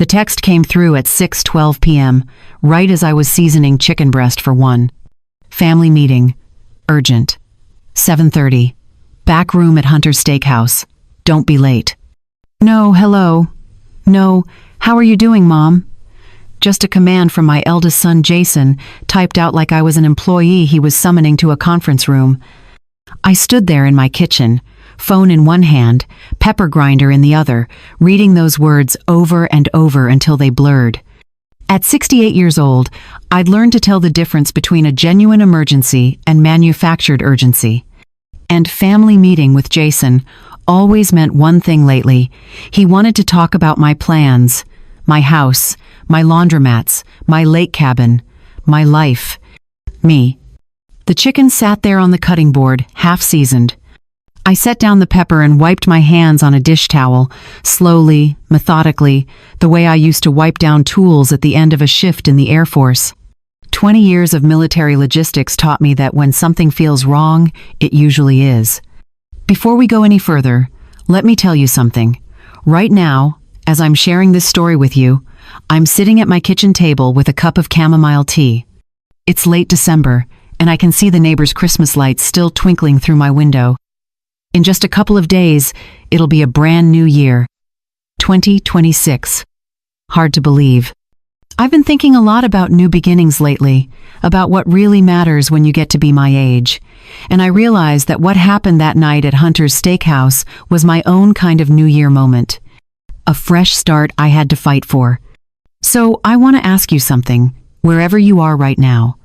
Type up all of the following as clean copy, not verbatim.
The text came through at 6:12 p.m., right as I was seasoning chicken breast for one. Family meeting. Urgent. 7:30. Back room at Hunter's Steakhouse. Don't be late. No, hello. No, how are you doing, Mom? Just a command from my eldest son, Jason, typed out like I was an employee he was summoning to a conference room. I stood there in my kitchen, phone in one hand, pepper grinder in the other, reading those words over and over until they blurred. At 68 years old, I'd learned to tell the difference between a genuine emergency and manufactured urgency. And family meeting with Jason always meant one thing lately. He wanted to talk about my plans, my house, my laundromats, my lake cabin, my life, me. The chicken sat there on the cutting board, half-seasoned. I set down the pepper and wiped my hands on a dish towel, slowly, methodically, the way I used to wipe down tools at the end of a shift in the Air Force. 20 years of military logistics taught me that when something feels wrong, it usually is. Before we go any further, let me tell you something. Right now, as I'm sharing this story with you, I'm sitting at my kitchen table with a cup of chamomile tea. It's late December, and I can see the neighbors' Christmas lights still twinkling through my window. In just a couple of days, it'll be a brand new year. 2026. Hard to believe. I've been thinking a lot about new beginnings lately, about what really matters when you get to be my age. And I realized that what happened that night at Hunter's Steakhouse was my own kind of New Year moment. A fresh start I had to fight for. So I want to ask you something, wherever you are right now.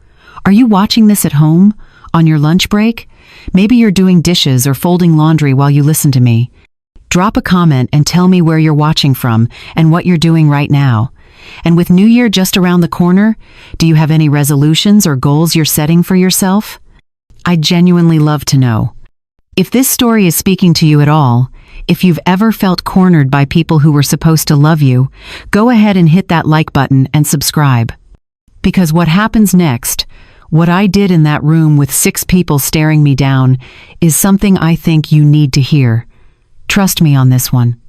Are you watching this at home? On your lunch break? Maybe you're doing dishes or folding laundry while you listen to me. Drop a comment and tell me where you're watching from and what you're doing right now. And with New Year just around the corner, do you have any resolutions or goals you're setting for yourself? I'd genuinely love to know. If this story is speaking to you at all, if you've ever felt cornered by people who were supposed to love you, go ahead and hit that like button and subscribe. Because what happens next, what I did in that room with 6 people staring me down, is something I think you need to hear. Trust me on this one.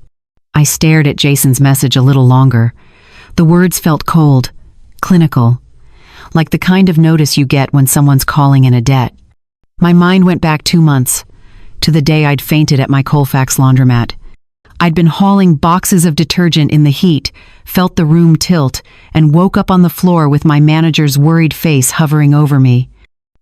I stared at Jason's message a little longer. The words felt cold, clinical, like the kind of notice you get when someone's calling in a debt. My mind went back 2 months, to the day I'd fainted at my Colfax laundromat. I'd been hauling boxes of detergent in the heat, felt the room tilt, and woke up on the floor with my manager's worried face hovering over me.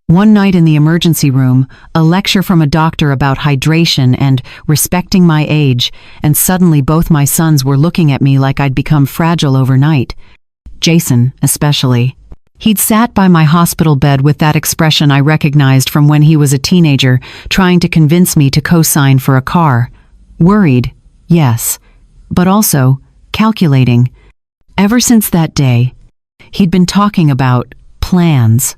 One night in the emergency room, a lecture from a doctor about hydration and respecting my age, and suddenly both my sons were looking at me like I'd become fragile overnight. Jason, especially. He'd sat by my hospital bed with that expression I recognized from when he was a teenager, trying to convince me to co-sign for a car. Worried, yes, but also calculating. Ever since that day, he'd been talking about plans,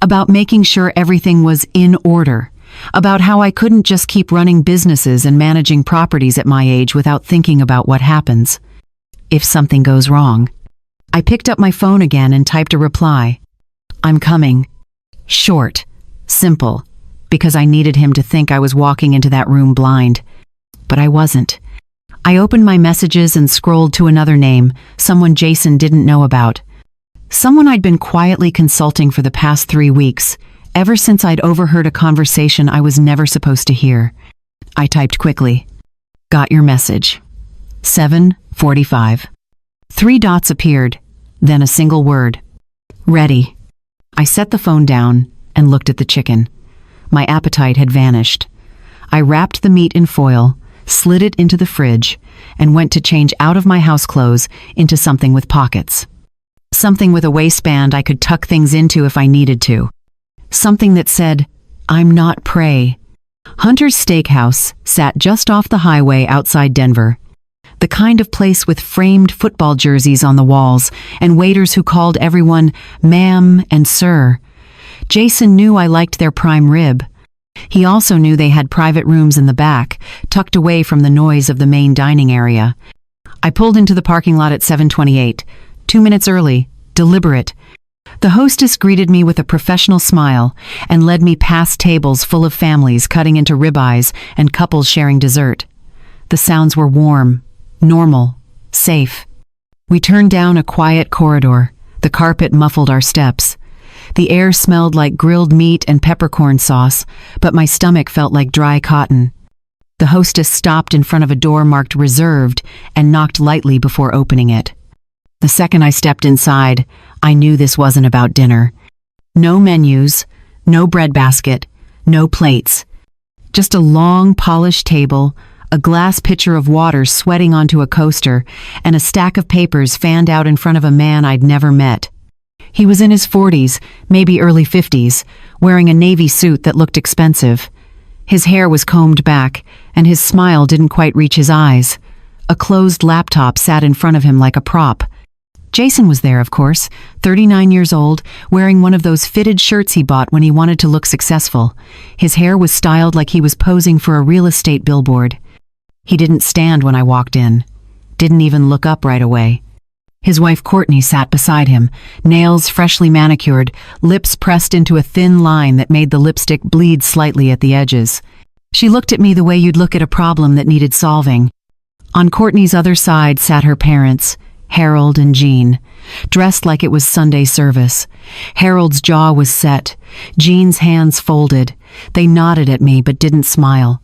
about making sure everything was in order, about how I couldn't just keep running businesses and managing properties at my age without thinking about what happens if something goes wrong. I picked up my phone again and typed a reply. I'm coming. Short, simple, because I needed him to think I was walking into that room blind. But I wasn't. I opened my messages and scrolled to another name, someone Jason didn't know about. Someone I'd been quietly consulting for the past 3 weeks, ever since I'd overheard a conversation I was never supposed to hear. I typed quickly. Got your message. 7:45. 3 dots appeared, then a single word. Ready. I set the phone down and looked at the chicken. My appetite had vanished. I wrapped the meat in foil, slid it into the fridge, and went to change out of my house clothes into something with pockets. Something with a waistband I could tuck things into if I needed to. Something that said, I'm not prey. Hunter's Steakhouse sat just off the highway outside Denver. The kind of place with framed football jerseys on the walls and waiters who called everyone ma'am and sir. Jason knew I liked their prime rib. He also knew they had private rooms in the back, tucked away from the noise of the main dining area. I pulled into the parking lot at 7:28, 2 minutes early, deliberate. The hostess greeted me with a professional smile and led me past tables full of families cutting into ribeyes and couples sharing dessert. The sounds were warm, normal, safe. We turned down a quiet corridor. The carpet muffled our steps. The air smelled like grilled meat and peppercorn sauce, but my stomach felt like dry cotton. The hostess stopped in front of a door marked reserved and knocked lightly before opening it. The second I stepped inside, I knew this wasn't about dinner. No menus, no breadbasket, no plates. Just a long, polished table, a glass pitcher of water sweating onto a coaster, and a stack of papers fanned out in front of a man I'd never met. He was in his 40s, maybe early 50s, wearing a navy suit that looked expensive. His hair was combed back, and his smile didn't quite reach his eyes. A closed laptop sat in front of him like a prop. Jason was there, of course, 39 years old, wearing one of those fitted shirts he bought when he wanted to look successful. His hair was styled like he was posing for a real estate billboard. He didn't stand when I walked in. Didn't even look up right away. His wife Courtney sat beside him, nails freshly manicured, lips pressed into a thin line that made the lipstick bleed slightly at the edges. She looked at me the way you'd look at a problem that needed solving. On Courtney's other side sat her parents, Harold and Jean, dressed like it was Sunday service. Harold's jaw was set, Jean's hands folded. They nodded at me but didn't smile.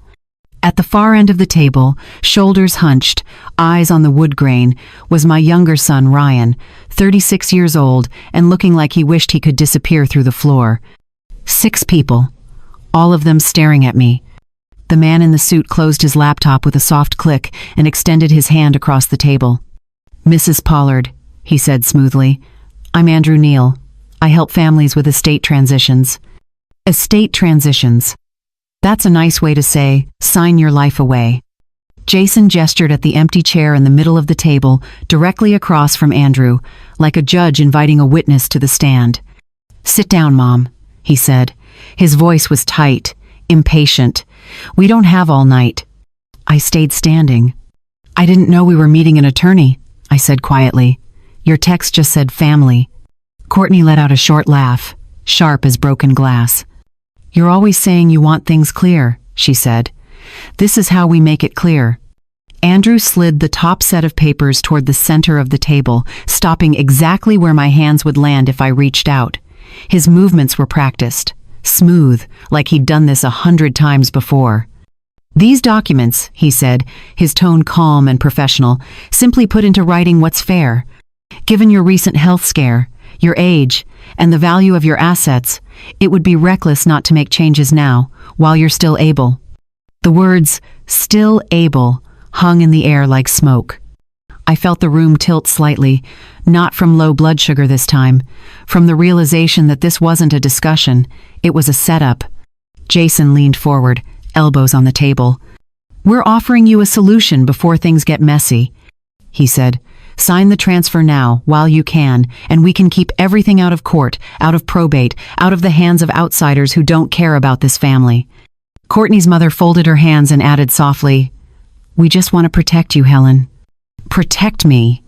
At the far end of the table, shoulders hunched, eyes on the wood grain, was my younger son Ryan, 36 years old and looking like he wished he could disappear through the floor. 6 people, all of them staring at me. The man in the suit closed his laptop with a soft click and extended his hand across the table. "Mrs. Pollard," he said smoothly, "I'm Andrew Neal. I help families with estate transitions." Estate transitions. That's a nice way to say, sign your life away. Jason gestured at the empty chair in the middle of the table, directly across from Andrew, like a judge inviting a witness to the stand. "Sit down, Mom," he said. His voice was tight, impatient. "We don't have all night." I stayed standing. "I didn't know we were meeting an attorney," I said quietly. "Your text just said family." Courtney let out a short laugh, sharp as broken glass. "You're always saying you want things clear," she said. "This is how we make it clear." Andrew slid the top set of papers toward the center of the table, stopping exactly where my hands would land if I reached out. His movements were practiced, smooth, like he'd done this 100 times before. "These documents," he said, his tone calm and professional, "simply put into writing what's fair. Given your recent health scare, your age, and the value of your assets, it would be reckless not to make changes now, while you're still able." The words, "still able," hung in the air like smoke. I felt the room tilt slightly, not from low blood sugar this time, from the realization that this wasn't a discussion, it was a setup. Jason leaned forward, elbows on the table. "We're offering you a solution before things get messy," he said. "Sign the transfer now, while you can, and we can keep everything out of court, out of probate, out of the hands of outsiders who don't care about this family." Courtney's mother folded her hands and added softly, "We just want to protect you, Helen." Protect me.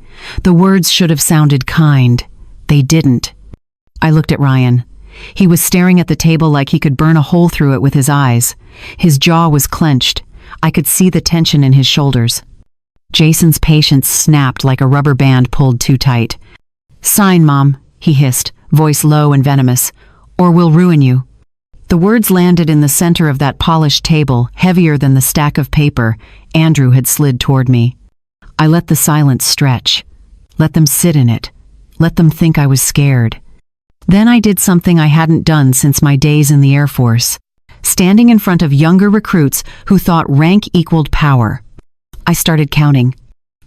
The words should have sounded kind. They didn't. I looked at Ryan. He was staring at the table like he could burn a hole through it with his eyes. His jaw was clenched. I could see the tension in his shoulders. Jason's patience snapped like a rubber band pulled too tight. "Sign, Mom," he hissed, voice low and venomous, "or we'll ruin you." The words landed in the center of that polished table, heavier than the stack of paper Andrew had slid toward me. I let the silence stretch. Let them sit in it. Let them think I was scared. Then I did something I hadn't done since my days in the Air Force, standing in front of younger recruits who thought rank equaled power. I started counting.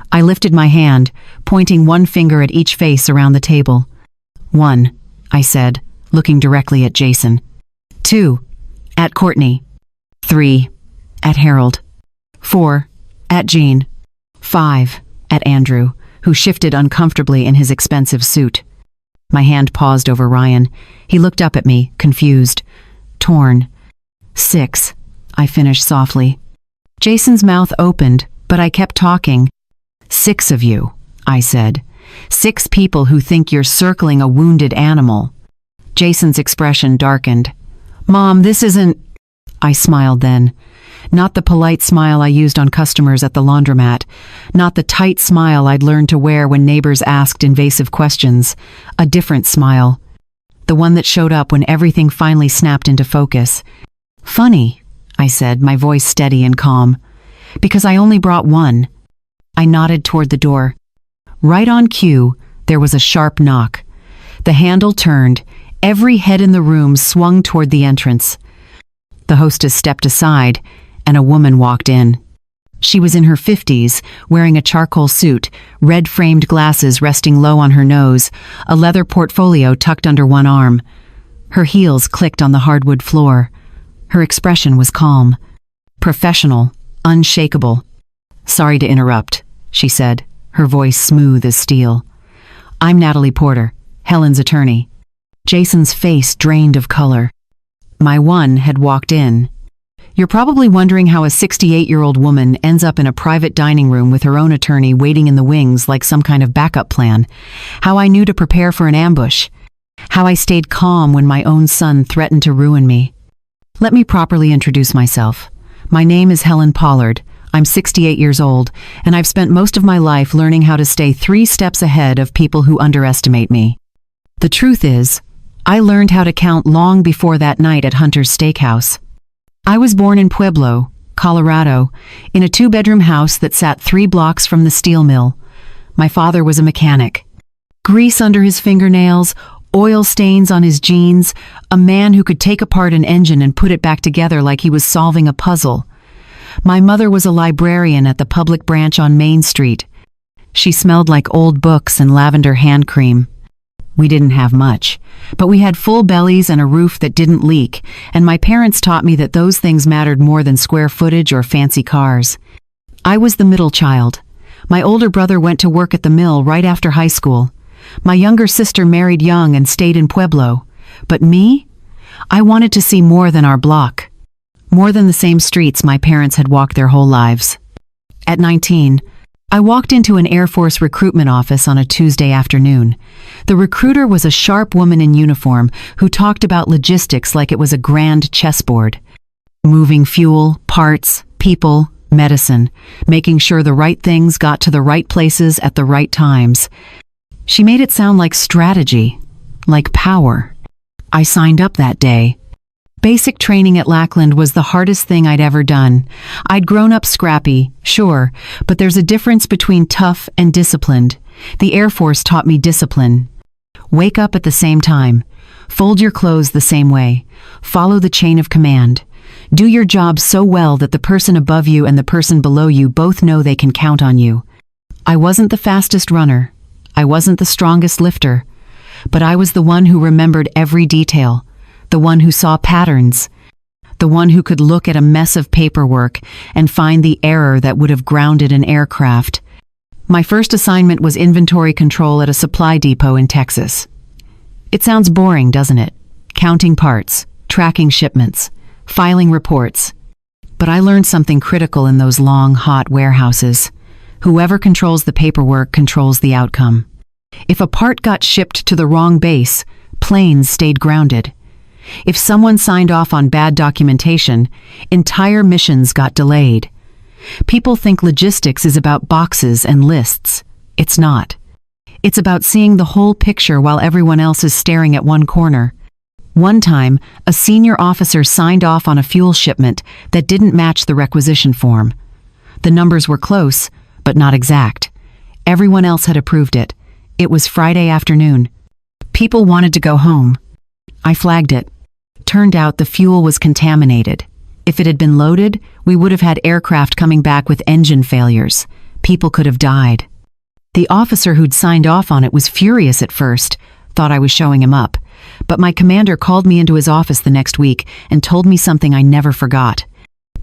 I lifted my hand, pointing one finger at each face around the table. 1, I said, looking directly at Jason. 2, at Courtney. 3, at Harold. 4, at Jean. 5, at Andrew, who shifted uncomfortably in his expensive suit. My hand paused over Ryan. He looked up at me, confused, torn. 6, I finished softly. Jason's mouth opened, but I kept talking. 6 of you, I said. 6 people who think you're circling a wounded animal. Jason's expression darkened. Mom, this isn't... I smiled then. Not the polite smile I used on customers at the laundromat. Not the tight smile I'd learned to wear when neighbors asked invasive questions. A different smile. The one that showed up when everything finally snapped into focus. "Funny," I said, my voice steady and calm. "Because I only brought one." I nodded toward the door. Right on cue, there was a sharp knock. The handle turned. Every head in the room swung toward the entrance. The hostess stepped aside, and a woman walked in. She was in her 50s, wearing a charcoal suit, red-framed glasses resting low on her nose, a leather portfolio tucked under one arm. Her heels clicked on the hardwood floor. Her expression was calm, professional, unshakable. "Sorry to interrupt," she said, her voice smooth as steel. "I'm Natalie Porter, Helen's attorney." Jason's face drained of color. My one had walked in. "You're probably wondering how a 68-year-old woman ends up in a private dining room with her own attorney waiting in the wings like some kind of backup plan. How I knew to prepare for an ambush. How I stayed calm when my own son threatened to ruin me. Let me properly introduce myself. My name is Helen Pollard. I'm 68 years old, and I've spent most of my life learning how to stay 3 steps ahead of people who underestimate me. The truth is, I learned how to count long before that night at Hunter's Steakhouse. I was born in Pueblo, Colorado, in a 2-bedroom house that sat 3 blocks from the steel mill. My father was a mechanic. Grease under his fingernails, oil stains on his jeans, a man who could take apart an engine and put it back together like he was solving a puzzle. My mother was a librarian at the public branch on Main Street. She smelled like old books and lavender hand cream. We didn't have much, but we had full bellies and a roof that didn't leak, and my parents taught me that those things mattered more than square footage or fancy cars. I was the middle child. My older brother went to work at the mill right after high school. My younger sister married young and stayed in Pueblo. But me? I wanted to see more than our block. More than the same streets my parents had walked their whole lives. At 19, I walked into an Air Force recruitment office on a Tuesday afternoon. The recruiter was a sharp woman in uniform who talked about logistics like it was a grand chessboard. Moving fuel, parts, people, medicine, making sure the right things got to the right places at the right times. She made it sound like strategy, like power. I signed up that day. Basic training at Lackland was the hardest thing I'd ever done. I'd grown up scrappy, sure, but there's a difference between tough and disciplined. The Air Force taught me discipline. Wake up at the same time. Fold your clothes the same way. Follow the chain of command. Do your job so well that the person above you and the person below you both know they can count on you. I wasn't the fastest runner. I wasn't the strongest lifter. But I was the one who remembered every detail. The one who saw patterns, the one who could look at a mess of paperwork and find the error that would have grounded an aircraft. My first assignment was inventory control at a supply depot in Texas. It sounds boring, doesn't it? Counting parts, tracking shipments, filing reports. But I learned something critical in those long, hot warehouses. Whoever controls the paperwork controls the outcome. If a part got shipped to the wrong base, planes stayed grounded. If someone signed off on bad documentation, entire missions got delayed. People think logistics is about boxes and lists. It's not. It's about seeing the whole picture while everyone else is staring at one corner. One time, a senior officer signed off on a fuel shipment that didn't match the requisition form. The numbers were close, but not exact. Everyone else had approved it. It was Friday afternoon. People wanted to go home. I flagged it. Turned out the fuel was contaminated. If it had been loaded, we would have had aircraft coming back with engine failures. People could have died. The officer who'd signed off on it was furious at first, thought I was showing him up. But my commander called me into his office the next week and told me something I never forgot.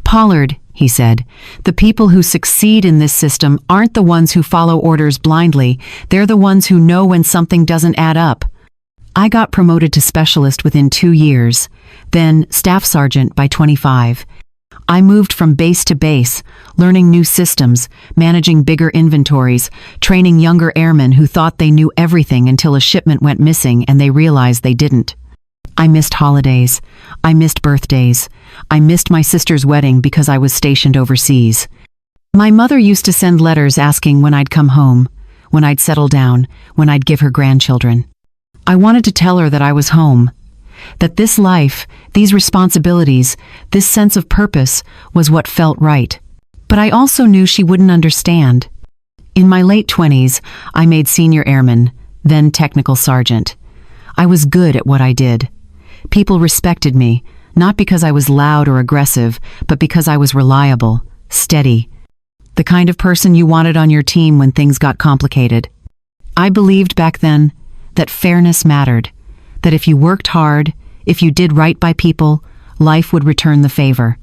"Pollard," he said, "the people who succeed in this system aren't the ones who follow orders blindly. They're the ones who know when something doesn't add up." I got promoted to specialist within 2 years, then staff sergeant by 25. I moved from base to base, learning new systems, managing bigger inventories, training younger airmen who thought they knew everything until a shipment went missing and they realized they didn't. I missed holidays. I missed birthdays. I missed my sister's wedding because I was stationed overseas. My mother used to send letters asking when I'd come home, when I'd settle down, when I'd give her grandchildren. I wanted to tell her that I was home, that this life, these responsibilities, this sense of purpose was what felt right. But I also knew she wouldn't understand. In my late 20s, I made senior airman, then technical sergeant. I was good at what I did. People respected me, not because I was loud or aggressive, but because I was reliable, steady, the kind of person you wanted on your team when things got complicated. I believed back then that fairness mattered, that if you worked hard, if you did right by people, life would return the favor.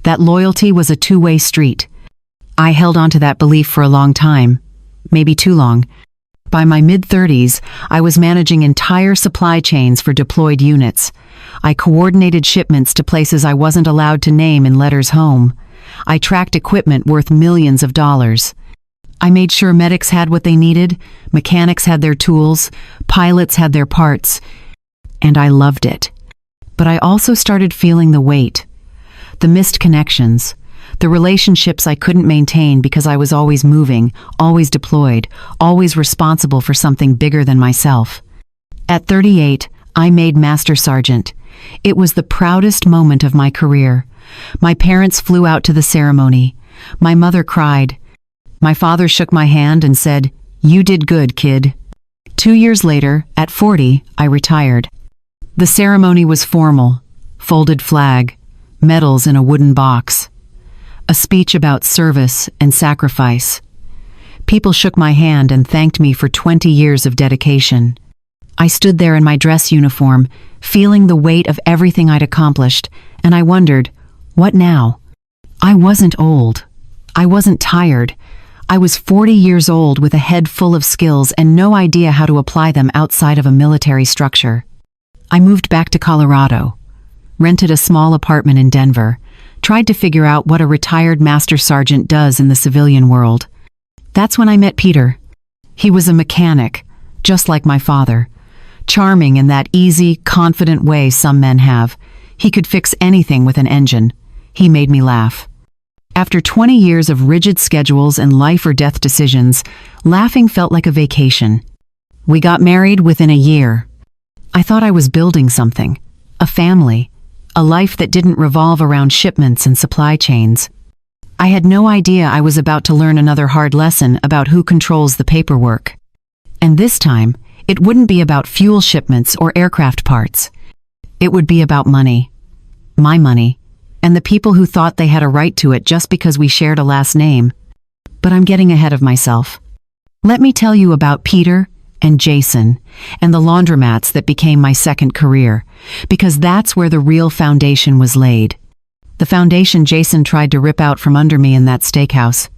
That loyalty was a two-way street. I held on to that belief for a long time, maybe too long. By my mid-30s, I was managing entire supply chains for deployed units. I coordinated shipments to places I wasn't allowed to name in letters home. I tracked equipment worth millions of dollars. I made sure medics had what they needed, mechanics had their tools, pilots had their parts, and I loved it. But I also started feeling the weight, the missed connections, the relationships I couldn't maintain because I was always moving, always deployed, always responsible for something bigger than myself. At 38, I made Master Sergeant. It was the proudest moment of my career. My parents flew out to the ceremony. My mother cried. My father shook my hand and said, "You did good, kid." 2 years later, at 40, I retired. The ceremony was formal, folded flag, medals in a wooden box, a speech about service and sacrifice. People shook my hand and thanked me for 20 years of dedication. I stood there in my dress uniform, feeling the weight of everything I'd accomplished, and I wondered, what now? I wasn't old. I wasn't tired. I was 40 years old with a head full of skills and no idea how to apply them outside of a military structure. I moved back to Colorado, rented a small apartment in Denver, tried to figure out what a retired master sergeant does in the civilian world. That's when I met Peter. He was a mechanic, just like my father, charming in that easy, confident way some men have. He could fix anything with an engine. He made me laugh. After 20 years of rigid schedules and life or death decisions, laughing felt like a vacation. We got married within a year. I thought I was building something, a family, a life that didn't revolve around shipments and supply chains. I had no idea I was about to learn another hard lesson about who controls the paperwork. And this time, it wouldn't be about fuel shipments or aircraft parts. It would be about money. My money. And the people who thought they had a right to it just because we shared a last name. But I'm getting ahead of myself. Let me tell you about Peter and Jason and the laundromats that became my second career, because that's where the real foundation was laid. The foundation Jason tried to rip out from under me in that steakhouse.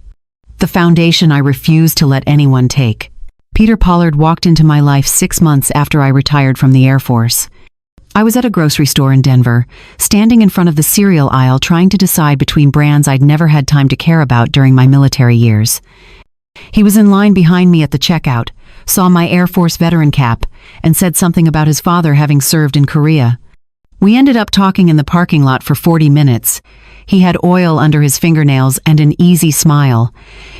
The foundation I refused to let anyone take. Peter Pollard walked into my life 6 months after I retired from the Air Force. I was at a grocery store in Denver, standing in front of the cereal aisle trying to decide between brands I'd never had time to care about during my military years. He was in line behind me at the checkout, saw my Air Force veteran cap, and said something about his father having served in Korea. We ended up talking in the parking lot for 40 minutes. He had oil under his fingernails and an easy smile.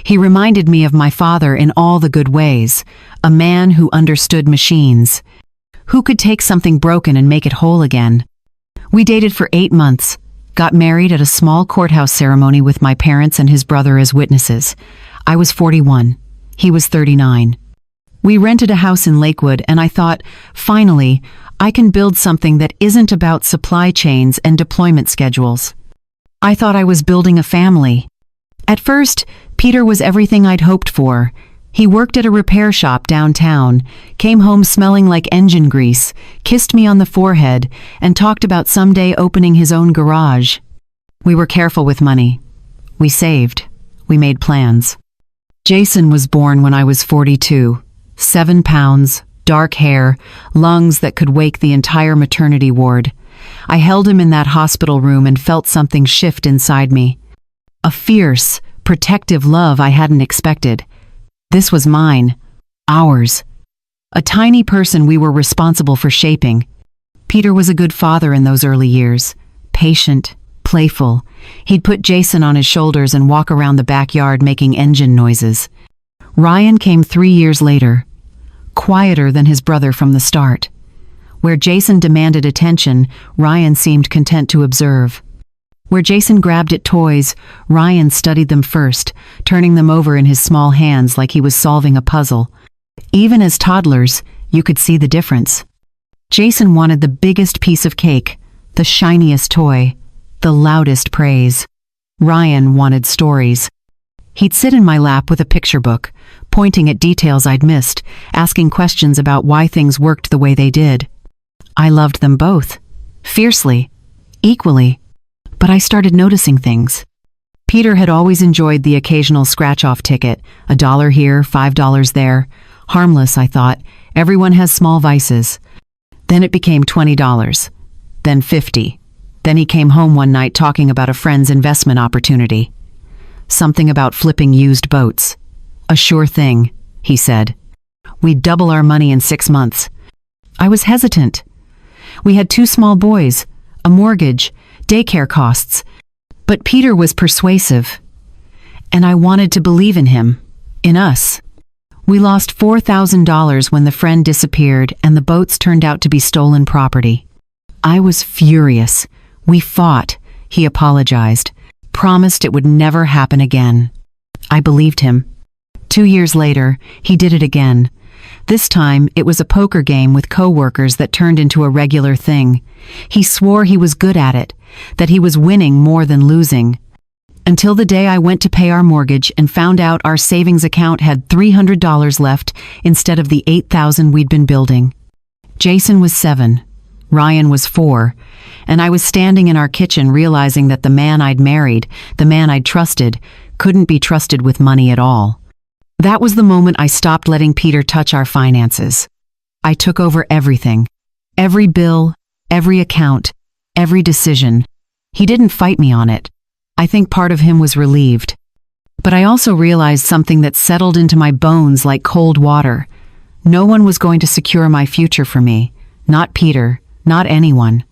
He reminded me of my father in all the good ways, a man who understood machines, who could take something broken and make it whole again. We dated for 8 months, got married at a small courthouse ceremony with my parents and his brother as witnesses. I was 41. He was 39. We rented a house in Lakewood, and I thought, finally, I can build something that isn't about supply chains and deployment schedules. I thought I was building a family. At first, Peter was everything I'd hoped for. He worked at a repair shop downtown, came home smelling like engine grease, kissed me on the forehead, and talked about someday opening his own garage. We were careful with money. We saved. We made plans. Jason was born when I was 42. 7 pounds, dark hair, lungs that could wake the entire maternity ward. I held him in that hospital room and felt something shift inside me. A fierce, protective love I hadn't expected. This was mine. Ours. A tiny person we were responsible for shaping. Peter was a good father in those early years. Patient, playful. He'd put Jason on his shoulders and walk around the backyard making engine noises. Ryan came 3 years later, quieter than his brother from the start. Where Jason demanded attention, Ryan seemed content to observe. Where Jason grabbed at toys, Ryan studied them first, turning them over in his small hands like he was solving a puzzle. Even as toddlers, you could see the difference. Jason wanted the biggest piece of cake, the shiniest toy, the loudest praise. Ryan wanted stories. He'd sit in my lap with a picture book, pointing at details I'd missed, asking questions about why things worked the way they did. I loved them both, fiercely, equally, but I started noticing things. Peter had always enjoyed the occasional scratch-off ticket, $1 here, $5 there. Harmless, I thought. Everyone has small vices. Then it became $20, then $50. Then he came home one night talking about a friend's investment opportunity. Something about flipping used boats. A sure thing, he said. We'd double our money in 6 months. I was hesitant. We had 2 small boys, a mortgage, daycare costs. But Peter was persuasive. And I wanted to believe in him, in us. We lost $4,000 when the friend disappeared and the boats turned out to be stolen property. I was furious. We fought. He apologized, promised it would never happen again. I believed him. 2 years later, he did it again. This time, it was a poker game with coworkers that turned into a regular thing. He swore he was good at it, that he was winning more than losing. Until the day I went to pay our mortgage and found out our savings account had $300 left instead of the $8,000 we'd been building. Jason was 7, Ryan was 4, and I was standing in our kitchen realizing that the man I'd married, the man I'd trusted, couldn't be trusted with money at all. That was the moment I stopped letting Peter touch our finances. I took over everything. Every bill, every account, every decision. He didn't fight me on it. I think part of him was relieved. But I also realized something that settled into my bones like cold water. No one was going to secure my future for me. Not Peter, not anyone.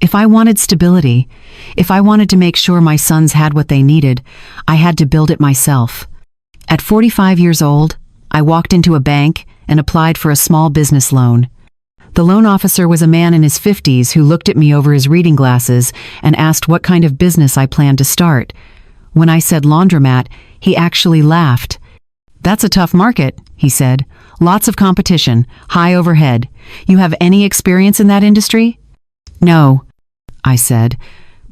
If I wanted stability, if I wanted to make sure my sons had what they needed, I had to build it myself. At 45 years old, I walked into a bank and applied for a small business loan. The loan officer was a man in his 50s who looked at me over his reading glasses and asked what kind of business I planned to start. When I said laundromat, he actually laughed. "That's a tough market," he said. "Lots of competition, high overhead. You have any experience in that industry?" "No," I said,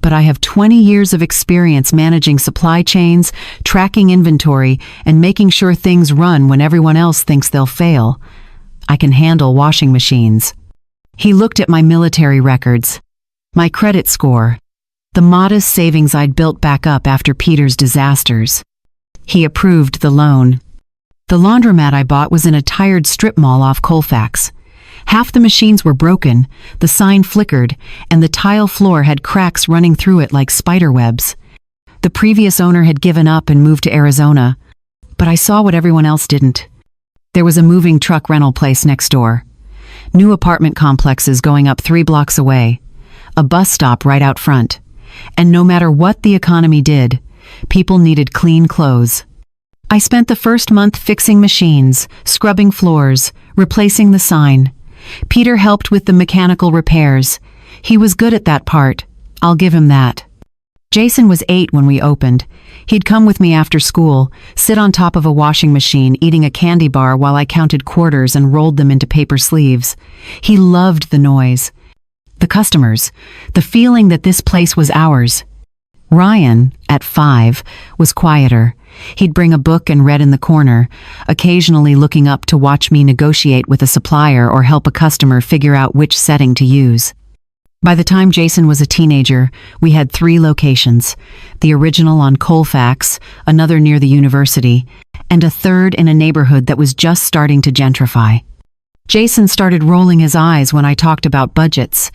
"but I have 20 years of experience managing supply chains, tracking inventory, and making sure things run when everyone else thinks they'll fail. I can handle washing machines." He looked at my military records, my credit score, the modest savings I'd built back up after Peter's disasters. He approved the loan. The laundromat I bought was in a tired strip mall off Colfax. Half the machines were broken, the sign flickered, and the tile floor had cracks running through it like spider webs. The previous owner had given up and moved to Arizona, but I saw what everyone else didn't. There was a moving truck rental place next door. New apartment complexes going up 3 blocks away. A bus stop right out front. And no matter what the economy did, people needed clean clothes. I spent the first month fixing machines, scrubbing floors, replacing the sign. Peter helped with the mechanical repairs. He was good at that part. I'll give him that. Jason was 8 when we opened. He'd come with me after school, sit on top of a washing machine eating a candy bar while I counted quarters and rolled them into paper sleeves. He loved the noise, the customers, the feeling that this place was ours. Ryan, at 5, was quieter. He'd bring a book and read in the corner, occasionally looking up to watch me negotiate with a supplier or help a customer figure out which setting to use. By the time Jason was a teenager, we had 3 locations, the original on Colfax, another near the university, and a third in a neighborhood that was just starting to gentrify. Jason started rolling his eyes when I talked about budgets,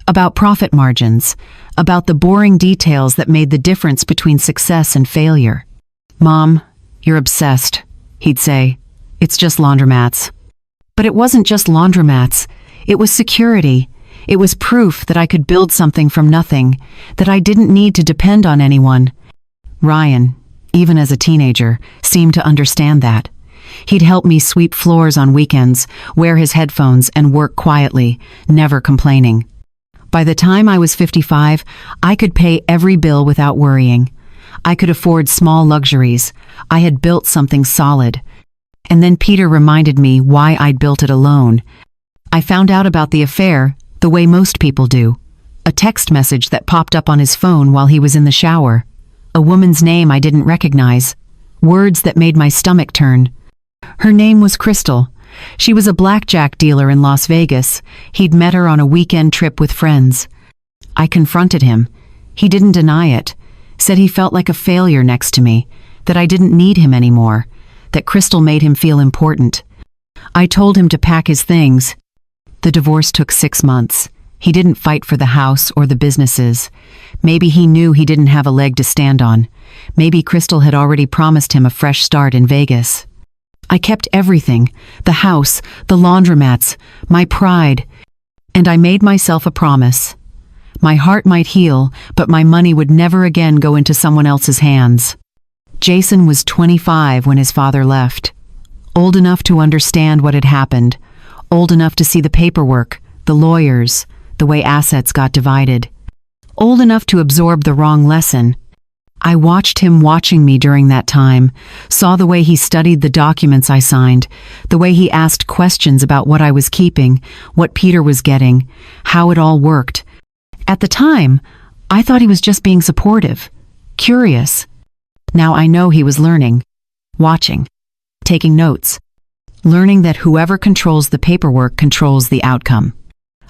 about profit margins, about the boring details that made the difference between success and failure. "Mom, you're obsessed," he'd say. "It's just laundromats." But it wasn't just laundromats. It was security. It was proof that I could build something from nothing, that I didn't need to depend on anyone. Ryan, even as a teenager, seemed to understand that. He'd help me sweep floors on weekends, wear his headphones, and work quietly, never complaining. By the time I was 55, I could pay every bill without worrying. I could afford small luxuries. I had built something solid. And then Peter reminded me why I'd built it alone. I found out about the affair the way most people do. A text message that popped up on his phone while he was in the shower. A woman's name I didn't recognize. Words that made my stomach turn. Her name was Crystal. She was a blackjack dealer in Las Vegas. He'd met her on a weekend trip with friends. I confronted him. He didn't deny it. Said he felt like a failure next to me, that I didn't need him anymore, that Crystal made him feel important. I told him to pack his things. The divorce took 6 months. He didn't fight for the house or the businesses. Maybe he knew he didn't have a leg to stand on. Maybe Crystal had already promised him a fresh start in Vegas. I kept everything, the house, the laundromats, my pride, and I made myself a promise. My heart might heal, but my money would never again go into someone else's hands. Jason was 25 when his father left. Old enough to understand what had happened. Old enough to see the paperwork, the lawyers, the way assets got divided. Old enough to absorb the wrong lesson. I watched him watching me during that time, saw the way he studied the documents I signed, the way he asked questions about what I was keeping, what Peter was getting, how it all worked. At the time, I thought he was just being supportive, curious. Now I know he was learning, watching, taking notes, learning that whoever controls the paperwork controls the outcome.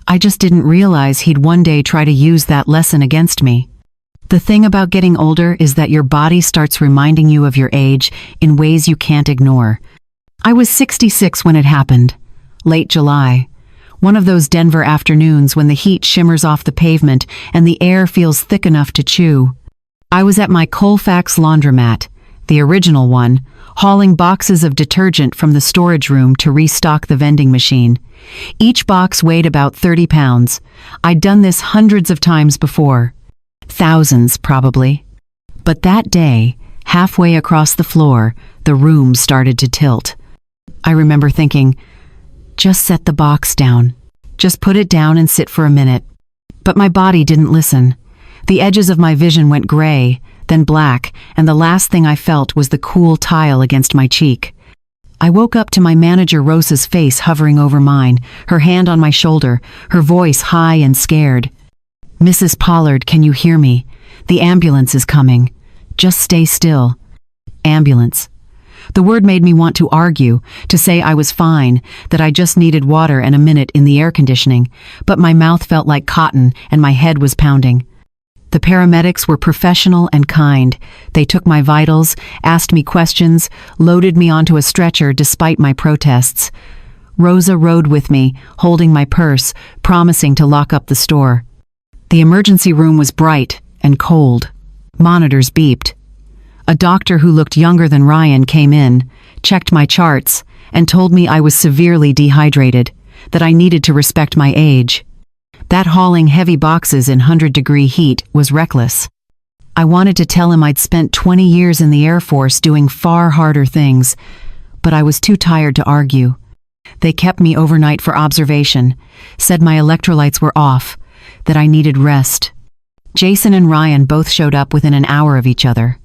I just didn't realize he'd one day try to use that lesson against me. The thing about getting older is that your body starts reminding you of your age in ways you can't ignore. I was 66 when it happened, late July. One of those Denver afternoons when the heat shimmers off the pavement and the air feels thick enough to chew. I was at my Colfax laundromat, the original one, hauling boxes of detergent from the storage room to restock the vending machine. Each box weighed about 30 pounds. I'd done this hundreds of times before. Thousands, probably. But that day, halfway across the floor, the room started to tilt. I remember thinking, just set the box down. Just put it down and sit for a minute. But my body didn't listen. The edges of my vision went gray, then black, and the last thing I felt was the cool tile against my cheek. I woke up to my manager Rosa's face hovering over mine, her hand on my shoulder, her voice high and scared. "Mrs. Pollard, can you hear me? The ambulance is coming. Just stay still." Ambulance. The word made me want to argue, to say I was fine, that I just needed water and a minute in the air conditioning, but my mouth felt like cotton and my head was pounding. The paramedics were professional and kind. They took my vitals, asked me questions, loaded me onto a stretcher despite my protests. Rosa rode with me, holding my purse, promising to lock up the store. The emergency room was bright and cold. Monitors beeped. A doctor who looked younger than Ryan came in, checked my charts, and told me I was severely dehydrated, that I needed to respect my age. That hauling heavy boxes in 100-degree heat was reckless. I wanted to tell him I'd spent 20 years in the Air Force doing far harder things, but I was too tired to argue. They kept me overnight for observation, said my electrolytes were off, that I needed rest. Jason and Ryan both showed up within an hour of each other.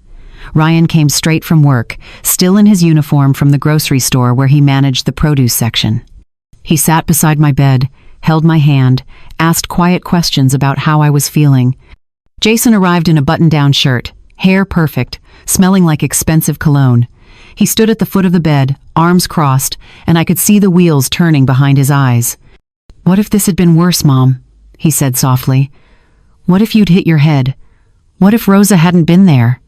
Ryan came straight from work, still in his uniform from the grocery store where he managed the produce section. He sat beside my bed, held my hand, asked quiet questions about how I was feeling. Jason arrived in a button-down shirt, hair perfect, smelling like expensive cologne. He stood at the foot of the bed, arms crossed, and I could see the wheels turning behind his eyes. "What if this had been worse, Mom?" he said softly. "What if you'd hit your head? What if Rosa hadn't been there?"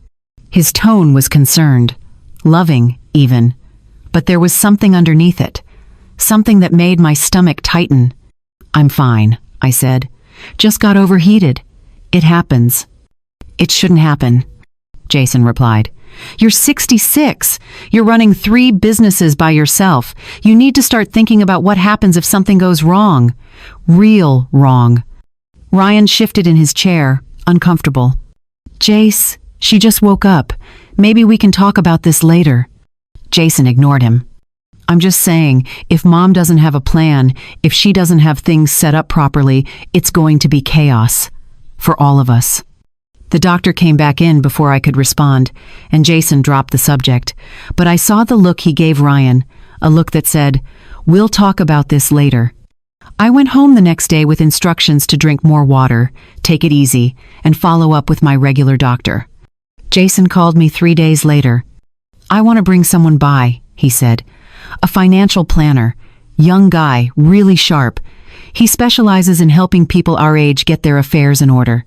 His tone was concerned, loving even, but there was something underneath it, something that made my stomach tighten. "I'm fine," I said. "Just got overheated. It happens." "It shouldn't happen," Jason replied. You're 66. You're running 3 businesses by yourself. You need to start thinking about what happens if something goes wrong. Real wrong. Ryan shifted in his chair, uncomfortable. Jace, she just woke up. Maybe we can talk about this later. Jason ignored him. I'm just saying, if Mom doesn't have a plan, if she doesn't have things set up properly, it's going to be chaos. For all of us. The doctor came back in before I could respond, and Jason dropped the subject. But I saw the look he gave Ryan, a look that said, "We'll talk about this later." I went home the next day with instructions to drink more water, take it easy, and follow up with my regular doctor. Jason called me 3 days later. "I want to bring someone by," he said. "A financial planner. Young guy, really sharp. He specializes in helping people our age get their affairs in order."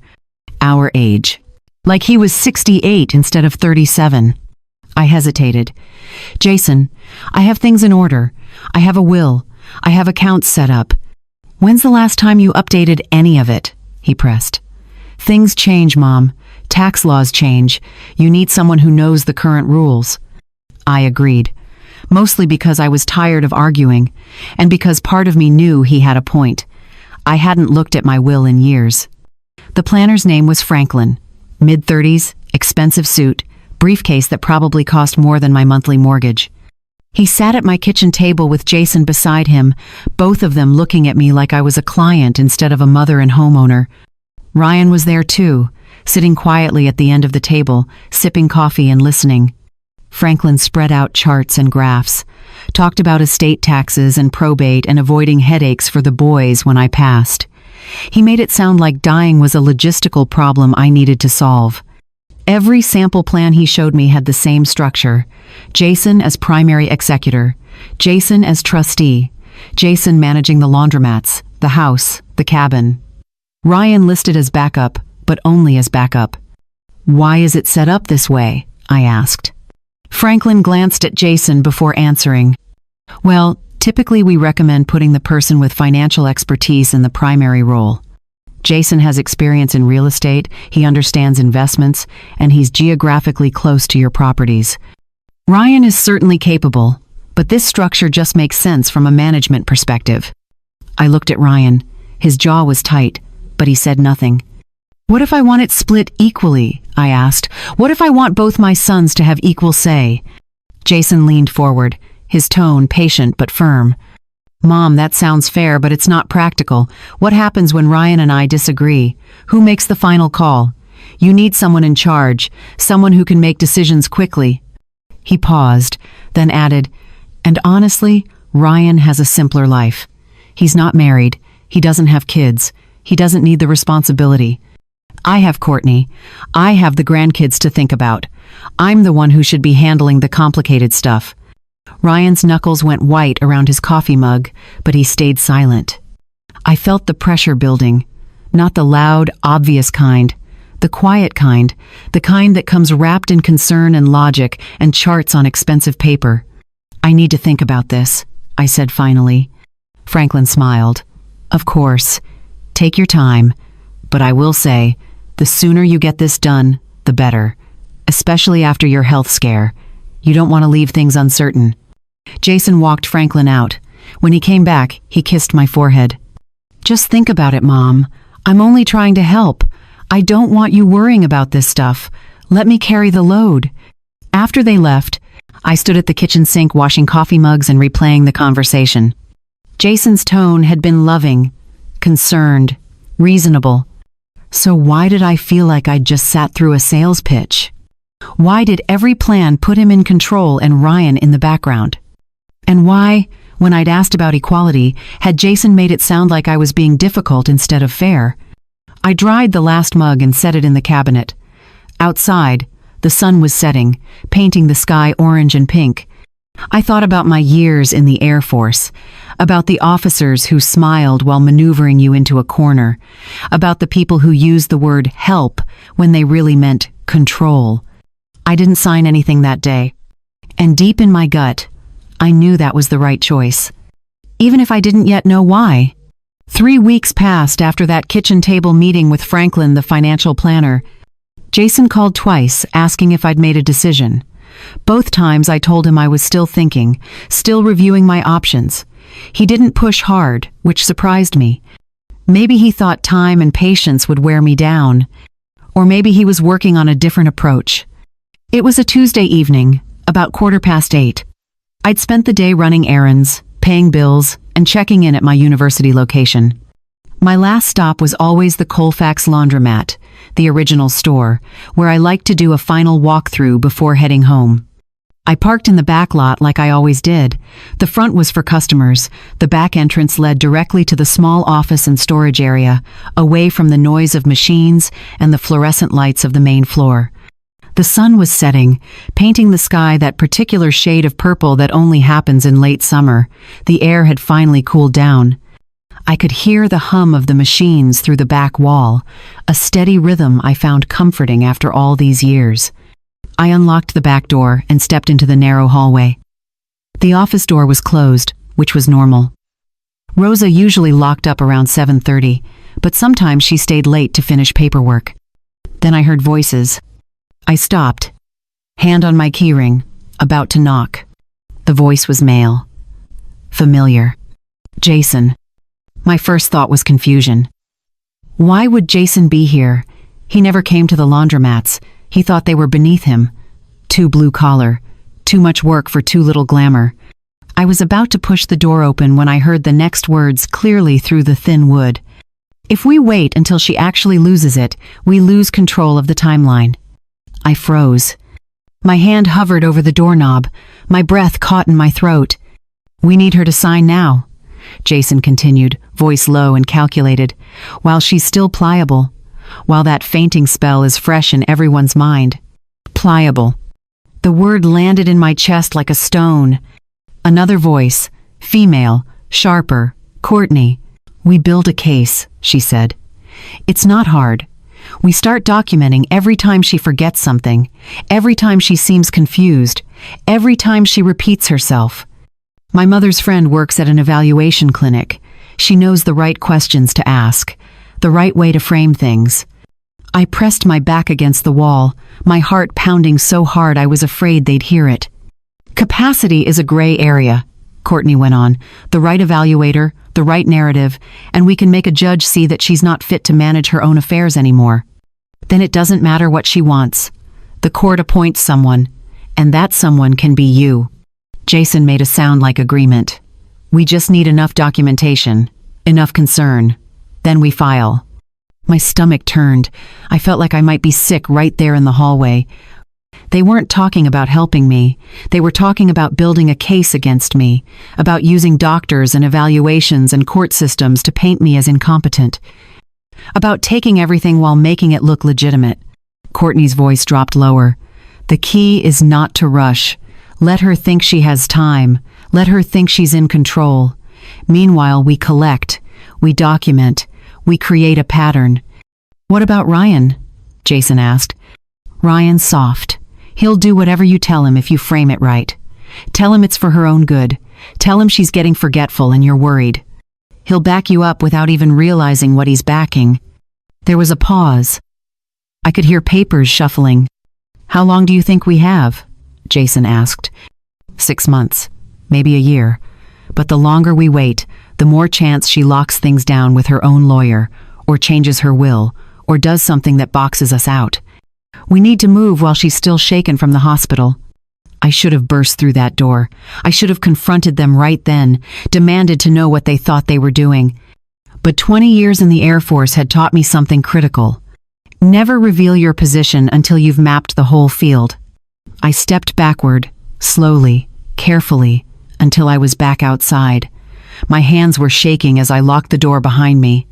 Our age. Like he was 68 instead of 37. I hesitated. "Jason, I have things in order. I have a will. I have accounts set up." "When's the last time you updated any of it?" he pressed. "Things change, Mom. Tax laws change. You need someone who knows the current rules." I agreed. Mostly because I was tired of arguing, and because part of me knew he had a point. I hadn't looked at my will in years. The planner's name was Franklin. Mid-30s, expensive suit, briefcase that probably cost more than my monthly mortgage. He sat at my kitchen table with Jason beside him, both of them looking at me like I was a client instead of a mother and homeowner. Ryan was there too, sitting quietly at the end of the table, sipping coffee and listening. Franklin spread out charts and graphs, talked about estate taxes and probate and avoiding headaches for the boys when I passed. He made it sound like dying was a logistical problem I needed to solve. Every sample plan he showed me had the same structure. Jason as primary executor, Jason as trustee, Jason managing the laundromats, the house, the cabin. Ryan listed as backup, but only as backup. "Why is it set up this way?" I asked. Franklin glanced at Jason before answering. "Well, typically we recommend putting the person with financial expertise in the primary role. Jason has experience in real estate, he understands investments, and he's geographically close to your properties. Ryan is certainly capable, but this structure just makes sense from a management perspective." I looked at Ryan. His jaw was tight, but he said nothing. "What if I want it split equally?" I asked. "What if I want both my sons to have equal say?" Jason leaned forward, his tone patient but firm. "Mom, that sounds fair, but it's not practical. What happens when Ryan and I disagree? Who makes the final call? You need someone in charge, someone who can make decisions quickly." He paused, then added, "And honestly, Ryan has a simpler life. He's not married, he doesn't have kids, he doesn't need the responsibility. I have Courtney. I have the grandkids to think about. I'm the one who should be handling the complicated stuff." Ryan's knuckles went white around his coffee mug, but he stayed silent. I felt the pressure building. Not the loud, obvious kind. The quiet kind. The kind that comes wrapped in concern and logic and charts on expensive paper. "I need to think about this," I said finally. Franklin smiled. "Of course. Take your time. But I will say, the sooner you get this done, the better. Especially after your health scare. You don't want to leave things uncertain." Jason walked Franklin out. When he came back, he kissed my forehead. "Just think about it, Mom. I'm only trying to help. I don't want you worrying about this stuff. Let me carry the load." After they left, I stood at the kitchen sink washing coffee mugs and replaying the conversation. Jason's tone had been loving, concerned, reasonable. So why did I feel like I'd just sat through a sales pitch? Why did every plan put him in control and Ryan in the background? And why, when I'd asked about equality, had Jason made it sound like I was being difficult instead of fair? I dried the last mug and set it in the cabinet. Outside, the sun was setting, painting the sky orange and pink. I thought about my years in the Air Force, about the officers who smiled while maneuvering you into a corner, about the people who used the word help when they really meant control. I didn't sign anything that day. And deep in my gut, I knew that was the right choice. Even if I didn't yet know why. 3 weeks passed after that kitchen table meeting with Franklin, the financial planner. Jason called twice, asking if I'd made a decision. Both times I told him I was still thinking, still reviewing my options. He didn't push hard, which surprised me. Maybe he thought time and patience would wear me down. Or maybe he was working on a different approach. It was a Tuesday evening, about 8:15. I'd spent the day running errands, paying bills, and checking in at my university location. My last stop was always the Colfax laundromat, the original store, where I liked to do a final walkthrough before heading home. I parked in the back lot like I always did. The front was for customers. The back entrance led directly to the small office and storage area, away from the noise of machines and the fluorescent lights of the main floor. The sun was setting, painting the sky that particular shade of purple that only happens in late summer. The air had finally cooled down. I could hear the hum of the machines through the back wall, a steady rhythm I found comforting after all these years. I unlocked the back door and stepped into the narrow hallway. The office door was closed, which was normal. Rosa usually locked up around 7:30, but sometimes she stayed late to finish paperwork. Then I heard voices. I stopped, hand on my keyring, about to knock. The voice was male. Familiar. Jason. My first thought was confusion. Why would Jason be here? He never came to the laundromats. He thought they were beneath him. Too blue collar. Too much work for too little glamour. I was about to push the door open when I heard the next words clearly through the thin wood. If we wait until she actually loses it, we lose control of the timeline. I froze. My hand hovered over the doorknob. My breath caught in my throat. We need her to sign now, Jason continued, voice low and calculated, while she's still pliable, while that fainting spell is fresh in everyone's mind. Pliable. The word landed in my chest like a stone. Another voice, female, sharper, Courtney. We build a case, she said. It's not hard. We start documenting every time she forgets something, every time she seems confused, every time she repeats herself. My mother's friend works at an evaluation clinic. She knows the right questions to ask, the right way to frame things. I pressed my back against the wall, my heart pounding so hard I was afraid they'd hear it. Capacity is a gray area, Courtney went on. The right evaluator, the right narrative, and we can make a judge see that she's not fit to manage her own affairs anymore. Then it doesn't matter what she wants. The court appoints someone, and that someone can be you. Jason made a sound like agreement. We just need enough documentation, enough concern. Then we file. My stomach turned. I felt like I might be sick right there in the hallway. They weren't talking about helping me. They were talking about building a case against me, about using doctors and evaluations and court systems to paint me as incompetent, about taking everything while making it look legitimate. Courtney's voice dropped lower. The key is not to rush. Let her think she has time. Let her think she's in control. Meanwhile, we collect, we document, we create a pattern. What about Ryan? Jason asked. Ryan's soft. He'll do whatever you tell him if you frame it right. Tell him it's for her own good. Tell him she's getting forgetful and you're worried. He'll back you up without even realizing what he's backing. There was a pause. I could hear papers shuffling. How long do you think we have? Jason asked. 6 months, maybe a year. But the longer we wait, the more chance she locks things down with her own lawyer, or changes her will, or does something that boxes us out. We need to move while she's still shaken from the hospital. I should have burst through that door. I should have confronted them right then, demanded to know what they thought they were doing. But 20 years in the Air Force had taught me something critical. Never reveal your position until you've mapped the whole field. I stepped backward, slowly, carefully, until I was back outside. My hands were shaking as I locked the door behind me.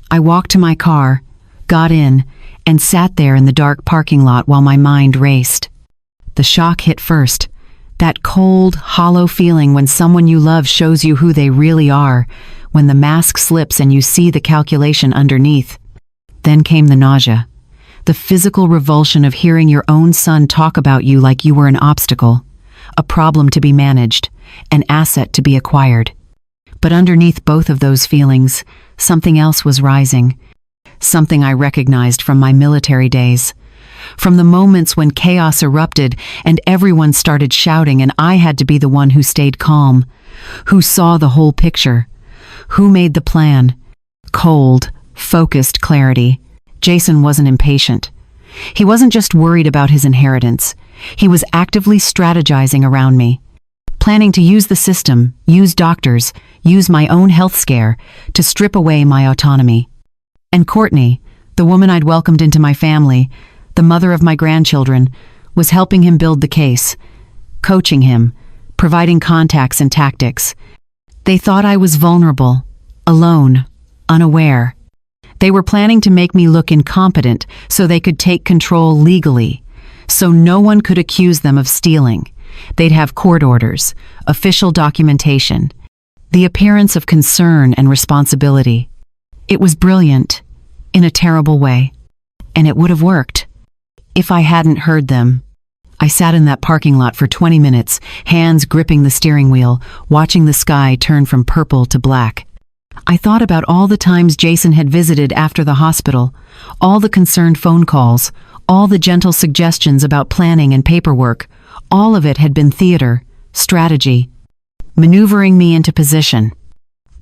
I walked to my car, got in, and sat there in the dark parking lot while my mind raced. The shock hit first. That cold, hollow feeling when someone you love shows you who they really are, when the mask slips and you see the calculation underneath. Then came the nausea. The physical revulsion of hearing your own son talk about you like you were an obstacle, a problem to be managed, an asset to be acquired. But underneath both of those feelings, something else was rising. Something I recognized from my military days. from the moments when chaos erupted and everyone started shouting and I had to be the one who stayed calm, who saw the whole picture, who made the plan. Cold, focused clarity. Jason wasn't impatient. He wasn't just worried about his inheritance. He was actively strategizing around me, planning to use the system, use doctors, use my own health scare to strip away my autonomy. And Courtney, the woman I'd welcomed into my family, the mother of my grandchildren, was helping him build the case, coaching him, providing contacts and tactics. They thought I was vulnerable, alone, unaware. They were planning to make me look incompetent so they could take control legally, so no one could accuse them of stealing. They'd have court orders, official documentation, the appearance of concern and responsibility. It was brilliant, in a terrible way, and it would have worked if I hadn't heard them. I sat in that parking lot for 20 minutes, hands gripping the steering wheel, watching the sky turn from purple to black. I thought about all the times Jason had visited after the hospital, all the concerned phone calls, all the gentle suggestions about planning and paperwork. All of it had been theater, strategy, maneuvering me into position.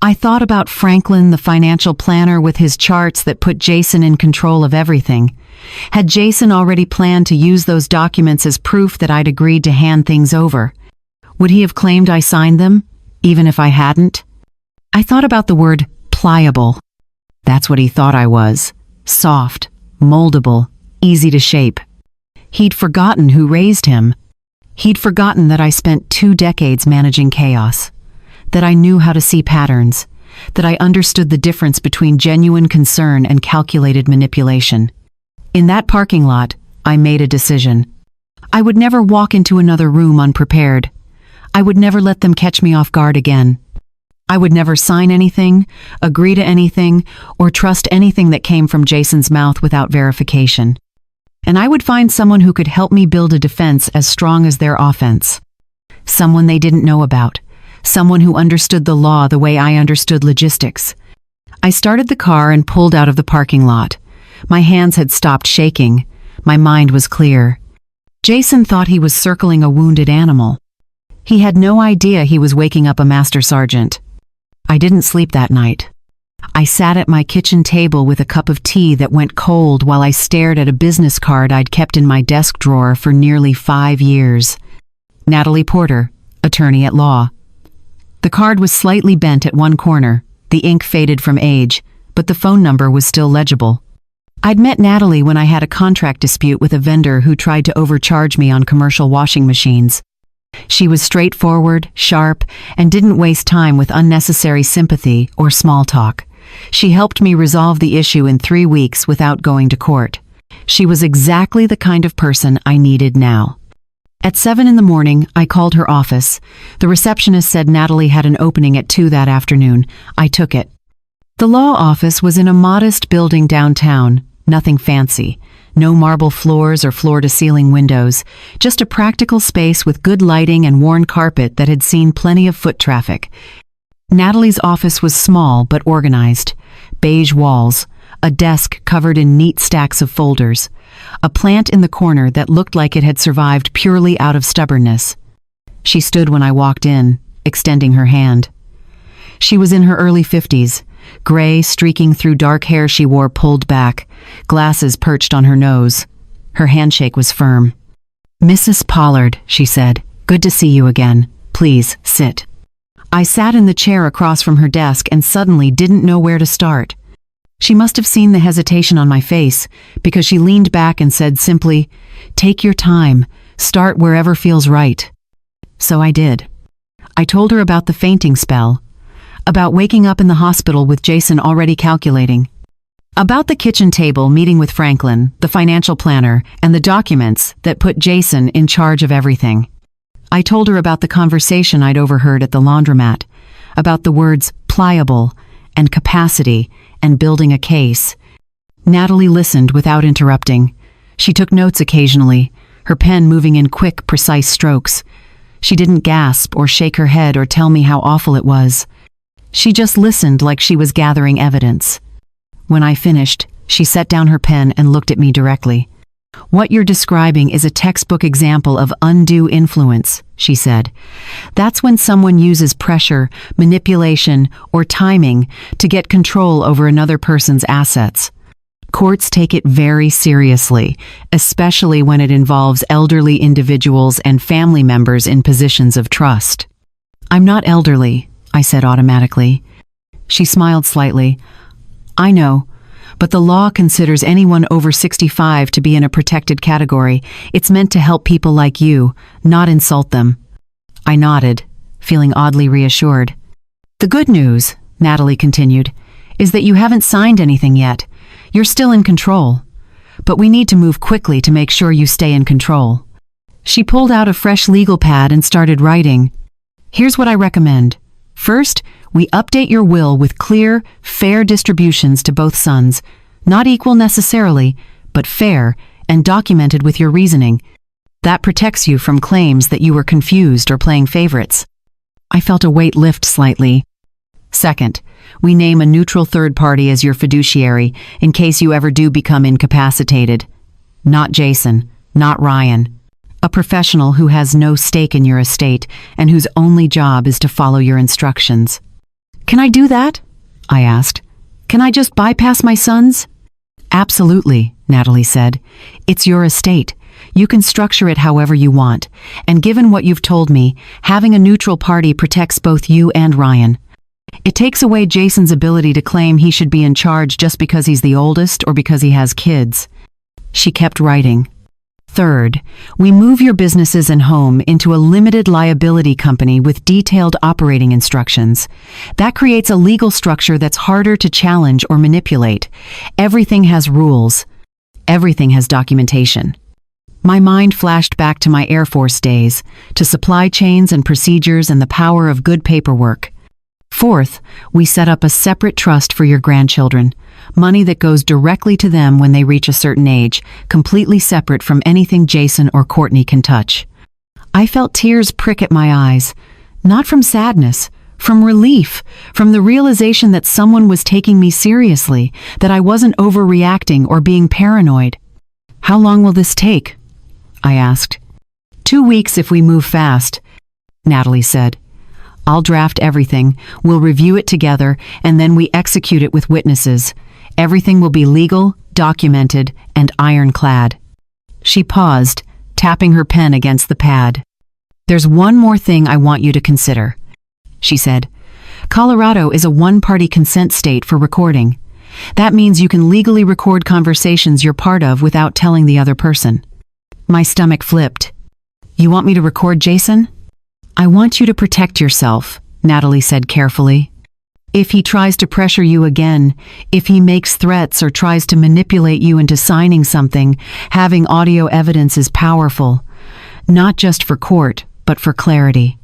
I thought about Franklin, the financial planner, with his charts that put Jason in control of everything. Had Jason already planned to use those documents as proof that I'd agreed to hand things over? Would he have claimed I signed them, even if I hadn't? I thought about the word pliable. That's what he thought I was. Soft, moldable, easy to shape. He'd forgotten who raised him. He'd forgotten that I spent 2 decades managing chaos, that I knew how to see patterns, that I understood the difference between genuine concern and calculated manipulation. In that parking lot, I made a decision. I would never walk into another room unprepared. I would never let them catch me off guard again. I would never sign anything, agree to anything, or trust anything that came from Jason's mouth without verification. And I would find someone who could help me build a defense as strong as their offense. Someone they didn't know about. Someone who understood the law the way I understood logistics. I started the car and pulled out of the parking lot. My hands had stopped shaking. My mind was clear. Jason thought he was circling a wounded animal. He had no idea he was waking up a master sergeant. I didn't sleep that night. I sat at my kitchen table with a cup of tea that went cold while I stared at a business card I'd kept in my desk drawer for nearly 5 years. Natalie Porter, attorney at law. The card was slightly bent at one corner, the ink faded from age, but the phone number was still legible. I'd met Natalie when I had a contract dispute with a vendor who tried to overcharge me on commercial washing machines. She was straightforward, sharp, and didn't waste time with unnecessary sympathy or small talk. She helped me resolve the issue in 3 weeks without going to court. She was exactly the kind of person I needed now. At 7 in the morning, I called her office. The receptionist said Natalie had an opening at 2 that afternoon. I took it. The law office was in a modest building downtown, nothing fancy. No marble floors or floor-to-ceiling windows, just a practical space with good lighting and worn carpet that had seen plenty of foot traffic. Natalie's office was small but organized. Beige walls, a desk covered in neat stacks of folders, a plant in the corner that looked like it had survived purely out of stubbornness. She stood when I walked in, extending her hand. She was in her early 50s, gray streaking through dark hair she wore pulled back, glasses perched on her nose. Her handshake was firm. "Mrs. Pollard," she said, "good to see you again. Please, sit." I sat in the chair across from her desk and suddenly didn't know where to start. She must have seen the hesitation on my face, because she leaned back and said simply, "Take your time. Start wherever feels right." So I did. I told her about the fainting spell, about waking up in the hospital with Jason already calculating, about the kitchen table meeting with Franklin, the financial planner, and the documents that put Jason in charge of everything. I told her about the conversation I'd overheard at the laundromat, about the words pliable and capacity and building a case. Natalie listened without interrupting. She took notes occasionally, her pen moving in quick, precise strokes. She didn't gasp or shake her head or tell me how awful it was. She just listened like she was gathering evidence. When I finished, she set down her pen and looked at me directly. What you're describing is a textbook example of undue influence, she said. That's when someone uses pressure, manipulation, or timing to get control over another person's assets. Courts take it very seriously, especially when it involves elderly individuals and family members in positions of trust. I'm not elderly, I said automatically. She smiled slightly. I know, but the law considers anyone over 65 to be in a protected category. It's meant to help people like you, not insult them. I nodded, feeling oddly reassured. The good news, Natalie continued, is that you haven't signed anything yet. You're still in control. But we need to move quickly to make sure you stay in control. She pulled out a fresh legal pad and started writing. Here's what I recommend. First, we update your will with clear, fair distributions to both sons. Not equal necessarily, but fair and documented with your reasoning. That protects you from claims that you were confused or playing favorites. I felt a weight lift slightly. Second, we name a neutral third party as your fiduciary in case you ever do become incapacitated. Not Jason, not Ryan. A professional who has no stake in your estate and whose only job is to follow your instructions. Can I do that? I asked. Can I just bypass my sons? Absolutely, Natalie said. It's your estate. You can structure it however you want, and given what you've told me, having a neutral party protects both you and Ryan. It takes away Jason's ability to claim he should be in charge just because he's the oldest or because he has kids. She kept writing. Third, we move your businesses and home into a limited liability company with detailed operating instructions. That creates a legal structure that's harder to challenge or manipulate. Everything has rules. Everything has documentation. My mind flashed back to my Air Force days, to supply chains and procedures and the power of good paperwork. Fourth, we set up a separate trust for your grandchildren. Money that goes directly to them when they reach a certain age, completely separate from anything Jason or Courtney can touch. I felt tears prick at my eyes, not from sadness, from relief, from the realization that someone was taking me seriously, that I wasn't overreacting or being paranoid. How long will this take? I asked. 2 weeks if we move fast, Natalie said. I'll draft everything, we'll review it together, and then we execute it with witnesses. Everything will be legal, documented, and ironclad. She paused, tapping her pen against the pad. There's one more thing I want you to consider, she said. Colorado is a one-party consent state for recording. That means you can legally record conversations you're part of without telling the other person. My stomach flipped. You want me to record Jason? I want you to protect yourself, Natalie said carefully. If he tries to pressure you again, if he makes threats or tries to manipulate you into signing something, having audio evidence is powerful. Not just for court, but for clarity.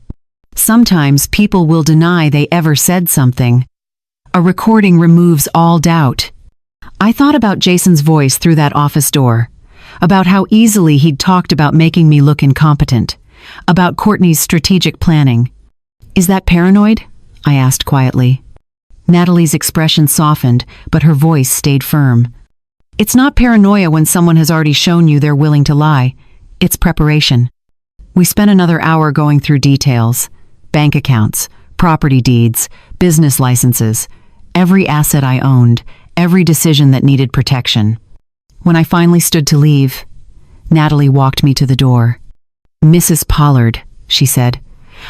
Sometimes people will deny they ever said something. A recording removes all doubt. I thought about Jason's voice through that office door, about how easily he'd talked about making me look incompetent, about Courtney's strategic planning. Is that paranoid? I asked quietly. Natalie's expression softened, but her voice stayed firm. It's not paranoia when someone has already shown you they're willing to lie. It's preparation. We spent another hour going through details. Bank accounts, property deeds, business licenses, every asset I owned, every decision that needed protection. When I finally stood to leave, Natalie walked me to the door. Mrs. Pollard, she said,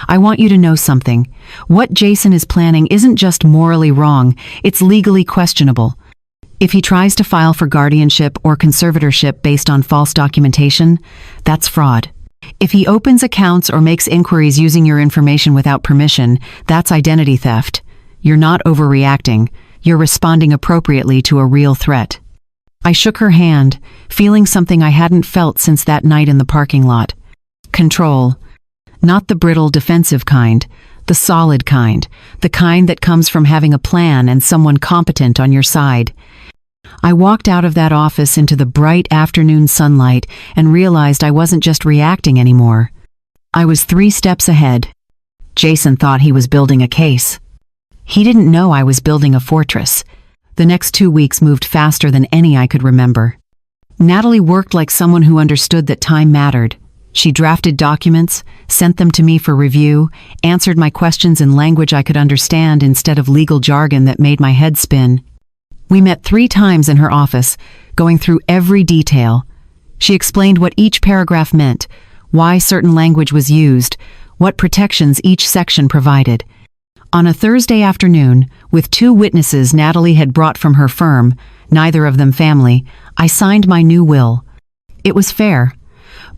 I want you to know something. What Jason is planning isn't just morally wrong, it's legally questionable. If he tries to file for guardianship or conservatorship based on false documentation, that's fraud. If he opens accounts or makes inquiries using your information without permission, that's identity theft. You're not overreacting. You're responding appropriately to a real threat. I shook her hand, feeling something I hadn't felt since that night in the parking lot. Control. Not the brittle, defensive kind, the solid kind, the kind that comes from having a plan and someone competent on your side. I walked out of that office into the bright afternoon sunlight and realized I wasn't just reacting anymore. I was 3 steps ahead. Jason thought he was building a case. He didn't know I was building a fortress. The next 2 weeks moved faster than any I could remember. Natalie worked like someone who understood that time mattered. She drafted documents, sent them to me for review, answered my questions in language I could understand instead of legal jargon that made my head spin. We met 3 times in her office, going through every detail. She explained what each paragraph meant, why certain language was used, what protections each section provided. On a Thursday afternoon, with 2 witnesses Natalie had brought from her firm, neither of them family, I signed my new will. It was fair.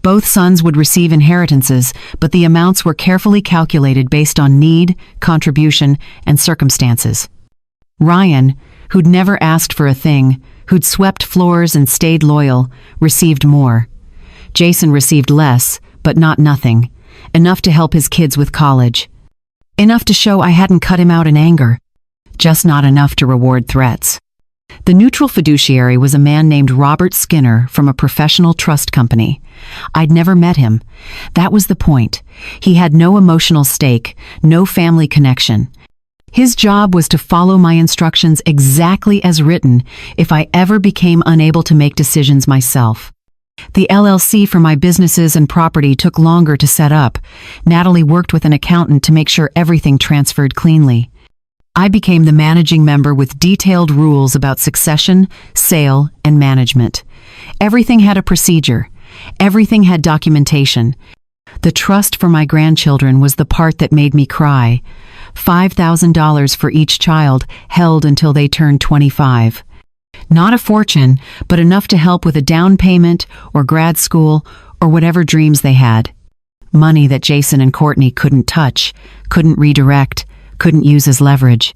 Both sons would receive inheritances, but the amounts were carefully calculated based on need, contribution, and circumstances. Ryan, who'd never asked for a thing, who'd swept floors and stayed loyal, received more. Jason received less, but not nothing. Enough to help his kids with college. Enough to show I hadn't cut him out in anger. Just not enough to reward threats. The neutral fiduciary was a man named Robert Skinner from a professional trust company. I'd never met him. That was the point. He had no emotional stake, no family connection. His job was to follow my instructions exactly as written if I ever became unable to make decisions myself. The LLC for my businesses and property took longer to set up. Natalie worked with an accountant to make sure everything transferred cleanly. I became the managing member with detailed rules about succession, sale, and management. Everything had a procedure. Everything had documentation. The trust for my grandchildren was the part that made me cry. $5,000 for each child, held until they turned 25. Not a fortune, but enough to help with a down payment or grad school or whatever dreams they had. Money that Jason and Courtney couldn't touch, couldn't redirect, couldn't use as leverage.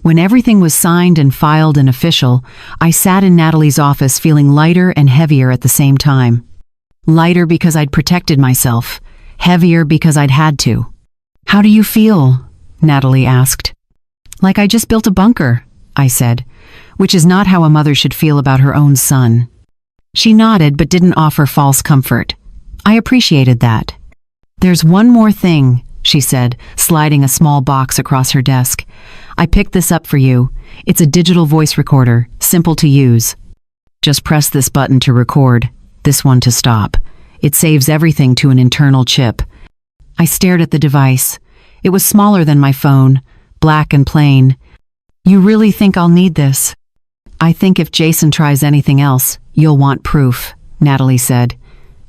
When everything was signed and filed and official, I sat in Natalie's office feeling lighter and heavier at the same time. Lighter because I'd protected myself, heavier because I'd had to. "How do you feel?" Natalie asked. "Like I just built a bunker," I said, which is not how a mother should feel about her own son. She nodded but didn't offer false comfort. I appreciated that. "There's one more thing," she said, sliding a small box across her desk. "I picked this up for you. It's a digital voice recorder, simple to use. Just press this button to record, this one to stop. It saves everything to an internal chip." I stared at the device. It was smaller than my phone, black and plain. "You really think I'll need this?" "I think if Jason tries anything else, you'll want proof," Natalie said.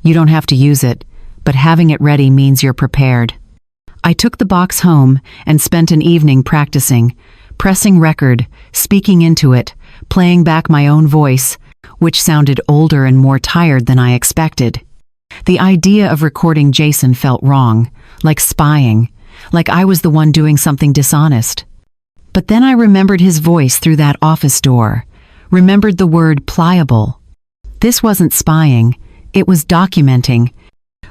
"You don't have to use it, but having it ready means you're prepared." I took the box home and spent an evening practicing, pressing record, speaking into it, playing back my own voice, which sounded older and more tired than I expected. The idea of recording Jason felt wrong, like spying, like I was the one doing something dishonest. But then I remembered his voice through that office door, remembered the word pliable. This wasn't spying, it was documenting.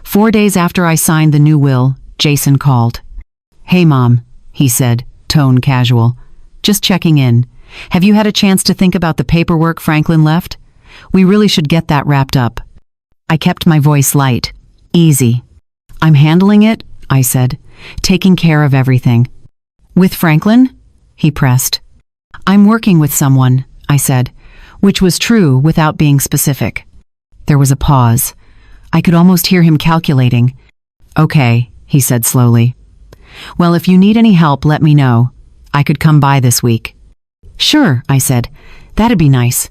4 days after I signed the new will, Jason called. "Hey Mom," he said, tone casual. "Just checking in. Have you had a chance to think about the paperwork Franklin left? We really should get that wrapped up." I kept my voice light, easy. "I'm handling it," I said, "taking care of everything." "With Franklin?" he pressed. "I'm working with someone," I said, which was true without being specific. There was a pause. I could almost hear him calculating. "Okay," he said slowly. "Well, if you need any help, let me know. I could come by this week." "Sure," I said. "That'd be nice."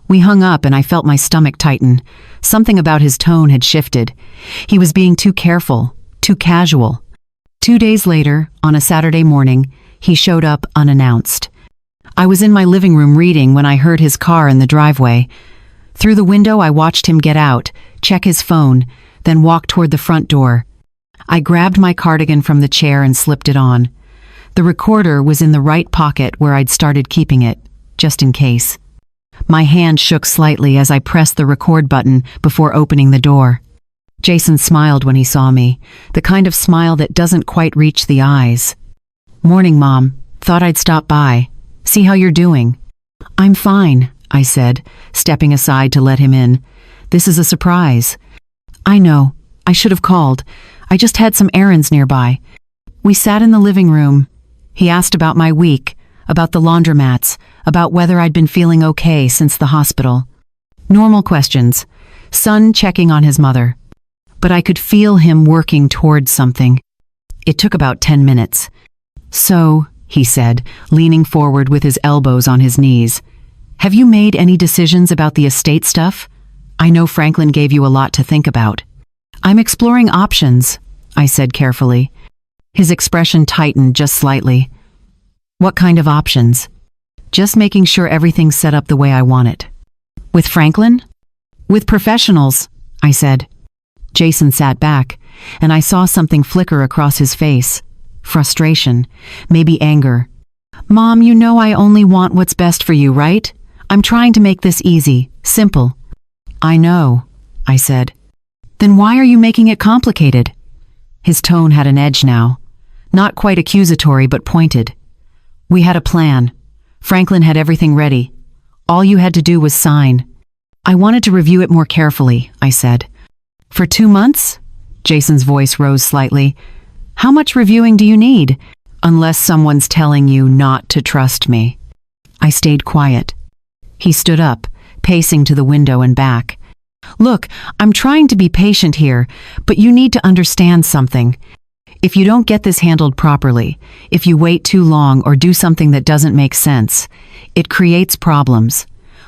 We hung up and I felt my stomach tighten. Something about his tone had shifted. He was being too careful, too casual. 2 days later, on a Saturday morning, he showed up unannounced. I was in my living room reading when I heard his car in the driveway. Through the window, I watched him get out, check his phone, then walk toward the front door. I grabbed my cardigan from the chair and slipped it on. The recorder was in the right pocket where I'd started keeping it, just in case. My hand shook slightly as I pressed the record button before opening the door. Jason smiled when he saw me, the kind of smile that doesn't quite reach the eyes. "Morning, Mom. Thought I'd stop by. See how you're doing." "I'm fine," I said, stepping aside to let him in. "This is a surprise." "I know. I should have called. I just had some errands nearby." We sat in the living room. He asked about my week, about the laundromats, about whether I'd been feeling okay since the hospital. Normal questions. Son checking on his mother. But I could feel him working towards something. It took about 10 minutes. So, he said, leaning forward with his elbows on his knees, have you made any decisions about the estate stuff? I know Franklin gave you a lot to think about. I'm exploring options, I said carefully. His expression tightened just slightly. What kind of options? Just making sure everything's set up the way I want it. With Franklin? With professionals, I said. Jason sat back, and I saw something flicker across his face. Frustration, maybe anger. Mom, you know I only want what's best for you, right? I'm trying to make this easy, simple. I know, I said. Then why are you making it complicated? His tone had an edge now. Not quite accusatory, but pointed. We had a plan. Franklin had everything ready. All you had to do was sign. I wanted to review it more carefully, I said. For 2 months? Jason's voice rose slightly. How much reviewing do you need? Unless someone's telling you not to trust me. I stayed quiet. He stood up, pacing to the window and back. Look, I'm trying to be patient here, but you need to understand something. If you don't get this handled properly, if you wait too long or do something that doesn't make sense, it creates problems.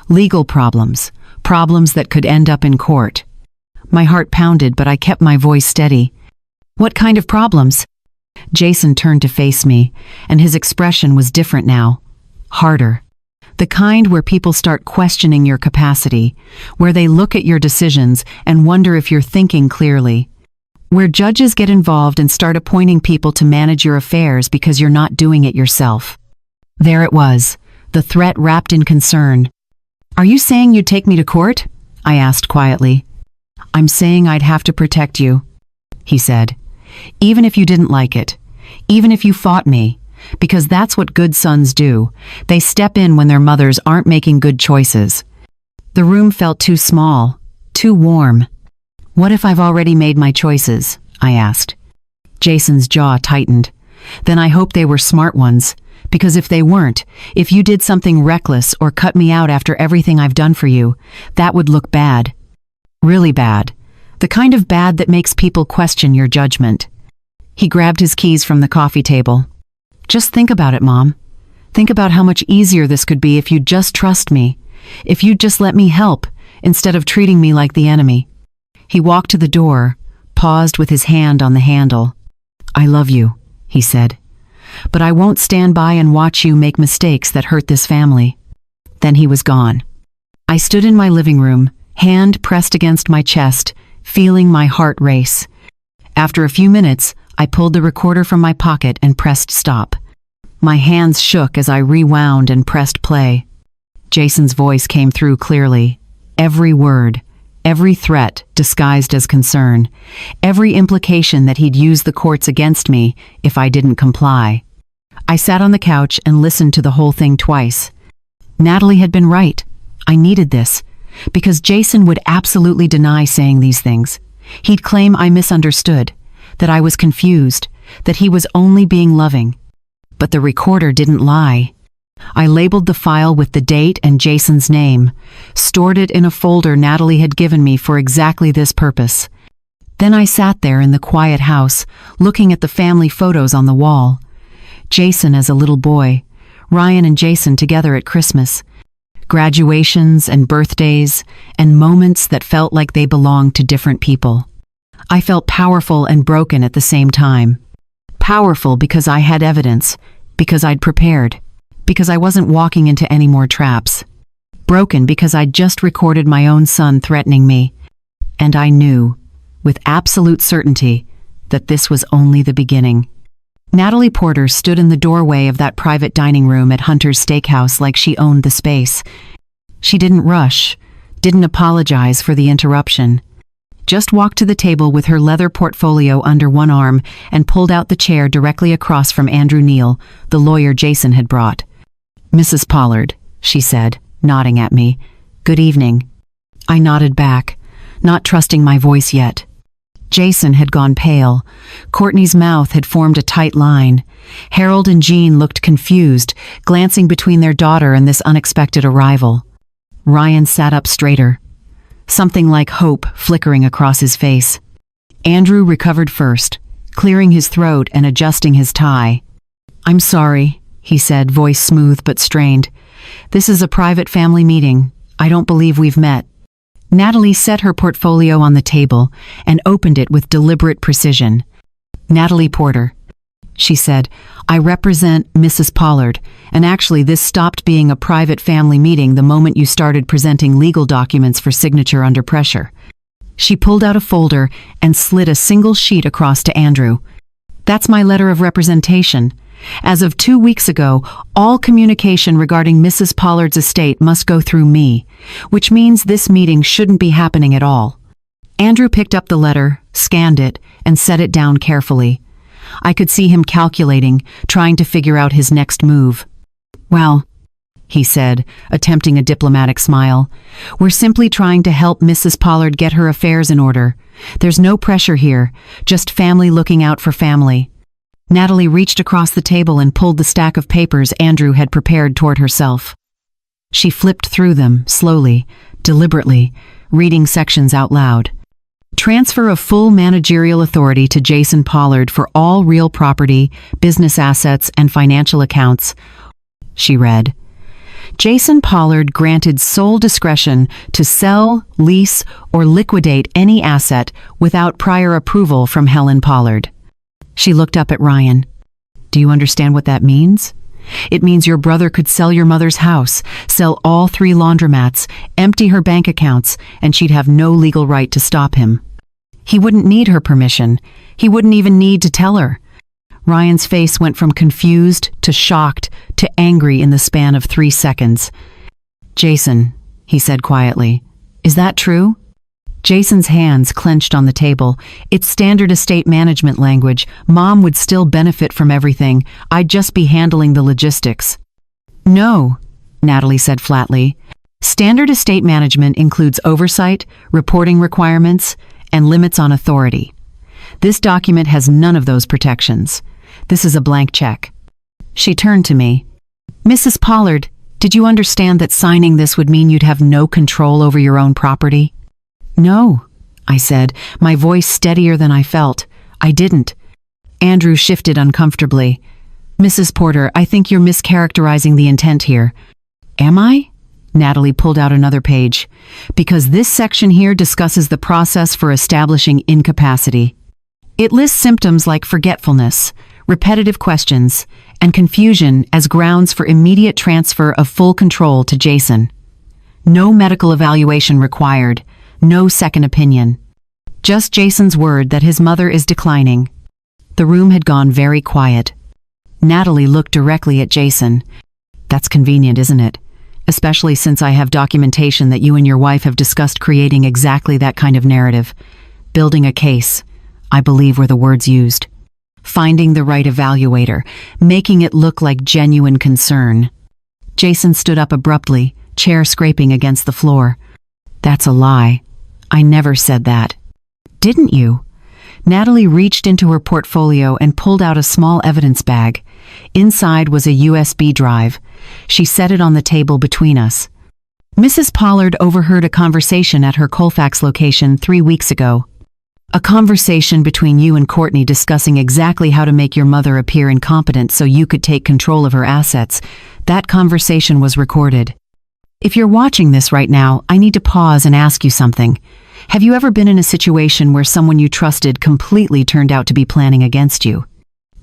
Legal problems. Problems that could end up in court. My heart pounded, but I kept my voice steady. What kind of problems? Jason turned to face me, and his expression was different now. Harder. The kind where people start questioning your capacity, where they look at your decisions and wonder if you're thinking clearly. Where judges get involved and start appointing people to manage your affairs because you're not doing it yourself. There it was, the threat wrapped in concern. Are you saying you'd take me to court? I asked quietly. I'm saying I'd have to protect you, he said. Even if you didn't like it. Even if you fought me. Because that's what good sons do. They step in when their mothers aren't making good choices. The room felt too small, too warm. What if I've already made my choices? I asked. Jason's jaw tightened. Then I hope they were smart ones. Because if they weren't, if you did something reckless or cut me out after everything I've done for you, that would look bad. Really bad. The kind of bad that makes people question your judgment. He grabbed his keys from the coffee table. Just think about it, Mom. Think about how much easier this could be if you'd just trust me. If you'd just let me help, instead of treating me like the enemy. He walked to the door, paused with his hand on the handle. I love you, he said. But I won't stand by and watch you make mistakes that hurt this family. Then he was gone. I stood in my living room, hand pressed against my chest, feeling my heart race. After a few minutes, I pulled the recorder from my pocket and pressed stop. My hands shook as I rewound and pressed play. Jason's voice came through clearly. Every word, every threat disguised as concern, every implication that he'd use the courts against me if I didn't comply. I sat on the couch and listened to the whole thing twice. Natalie had been right. I needed this. Because Jason would absolutely deny saying these things. He'd claim I misunderstood, that I was confused, that he was only being loving. But the recorder didn't lie. I labeled the file with the date and Jason's name, stored it in a folder Natalie had given me for exactly this purpose. Then I sat there in the quiet house, looking at the family photos on the wall. Jason as a little boy, Ryan and Jason together at Christmas, graduations and birthdays, and moments that felt like they belonged to different people. I felt powerful and broken at the same time. Powerful because I had evidence, because I'd prepared, because I wasn't walking into any more traps. Broken because I'd just recorded my own son threatening me. And I knew, with absolute certainty, that this was only the beginning. Natalie Porter stood in the doorway of that private dining room at Hunter's Steakhouse like she owned the space. She didn't rush, didn't apologize for the interruption. Just walked to the table with her leather portfolio under one arm and pulled out the chair directly across from Andrew Neal, the lawyer Jason had brought. Mrs. Pollard, she said, nodding at me. Good evening. I nodded back, not trusting my voice yet. Jason had gone pale. Courtney's mouth had formed a tight line. Harold and Jean looked confused, glancing between their daughter and this unexpected arrival. Ryan sat up straighter, something like hope flickering across his face. Andrew recovered first, clearing his throat and adjusting his tie. "I'm sorry," he said, voice smooth but strained. "This is a private family meeting. I don't believe we've met." Natalie set her portfolio on the table and opened it with deliberate precision. "Natalie Porter," she said, "I represent Mrs. Pollard, and actually this stopped being a private family meeting the moment you started presenting legal documents for signature under pressure." She pulled out a folder and slid a single sheet across to Andrew. "That's my letter of representation. As of 2 weeks ago, all communication regarding Mrs. Pollard's estate must go through me, which means this meeting shouldn't be happening at all." Andrew picked up the letter, scanned it, and set it down carefully. I could see him calculating, trying to figure out his next move. "Well," he said, attempting a diplomatic smile, "we're simply trying to help Mrs. Pollard get her affairs in order. There's no pressure here, just family looking out for family." Natalie reached across the table and pulled the stack of papers Andrew had prepared toward herself. She flipped through them, slowly, deliberately, reading sections out loud. "Transfer of full managerial authority to Jason Pollard for all real property, business assets, and financial accounts," she read. "Jason Pollard granted sole discretion to sell, lease, or liquidate any asset without prior approval from Helen Pollard." She looked up at Ryan. "Do you understand what that means? It means your brother could sell your mother's house, sell all 3 laundromats, empty her bank accounts, and she'd have no legal right to stop him. He wouldn't need her permission. He wouldn't even need to tell her." Ryan's face went from confused to shocked to angry in the span of 3 seconds. "Jason," he said quietly, "is that true?" Jason's hands clenched on the table. "It's standard estate management language. Mom would still benefit from everything. I'd just be handling the logistics." "No," Natalie said flatly. "Standard estate management includes oversight, reporting requirements, and limits on authority. This document has none of those protections. This is a blank check." She turned to me. "Mrs. Pollard, did you understand that signing this would mean you'd have no control over your own property?" "No," I said, my voice steadier than I felt. "I didn't." Andrew shifted uncomfortably. "Mrs. Porter, I think you're mischaracterizing the intent here." "Am I?" Natalie pulled out another page. "Because this section here discusses the process for establishing incapacity. It lists symptoms like forgetfulness, repetitive questions, and confusion as grounds for immediate transfer of full control to Jason. No medical evaluation required. No second opinion. Just Jason's word that his mother is declining." The room had gone very quiet. Natalie looked directly at Jason. "That's convenient, isn't it? Especially since I have documentation that you and your wife have discussed creating exactly that kind of narrative. Building a case, I believe were the words used. Finding the right evaluator, making it look like genuine concern." Jason stood up abruptly, chair scraping against the floor. "That's a lie. I never said that." "Didn't you?" Natalie reached into her portfolio and pulled out a small evidence bag. Inside was a USB drive. She set it on the table between us. "Mrs. Pollard overheard a conversation at her Colfax location 3 weeks ago. A conversation between you and Courtney discussing exactly how to make your mother appear incompetent so you could take control of her assets. That conversation was recorded. If you're watching this right now, I need to pause and ask you something. Have you ever been in a situation where someone you trusted completely turned out to be planning against you?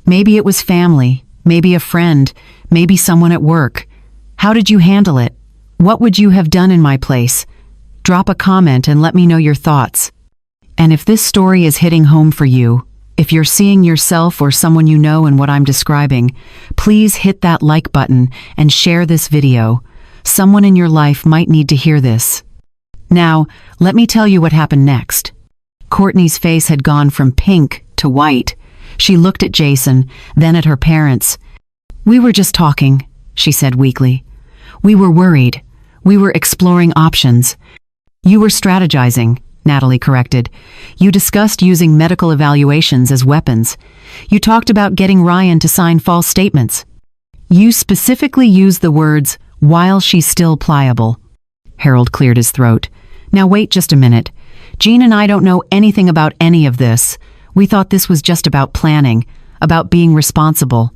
Maybe it was family, maybe a friend, maybe someone at work. How did you handle it? What would you have done in my place? Drop a comment and let me know your thoughts. And if this story is hitting home for you, if you're seeing yourself or someone you know in what I'm describing, please hit that like button and share this video. Someone in your life might need to hear this. Now, let me tell you what happened next." Courtney's face had gone from pink to white. She looked at Jason, then at her parents. "We were just talking," she said weakly. "We were worried. We were exploring options." "You were strategizing," Natalie corrected. "You discussed using medical evaluations as weapons. You talked about getting Ryan to sign false statements. You specifically used the words, 'while she's still pliable.'" Harold cleared his throat. Now wait just a minute. Jean and I don't know anything about any of this. We thought this was just about planning, about being responsible.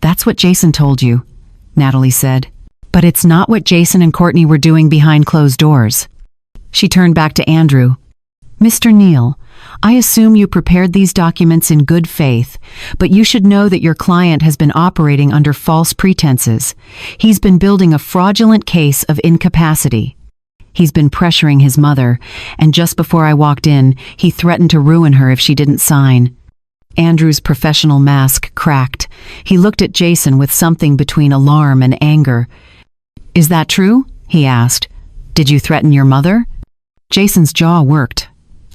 That's what Jason told you, Natalie said. But it's not what Jason and Courtney were doing behind closed doors. She turned back to Andrew. Mr. Neal, I assume you prepared these documents in good faith, but you should know that your client has been operating under false pretenses. He's been building a fraudulent case of incapacity. He's been pressuring his mother, and just before I walked in, he threatened to ruin her if she didn't sign. Andrew's professional mask cracked. He looked at Jason with something between alarm and anger. Is that true? He asked. Did you threaten your mother? Jason's jaw worked.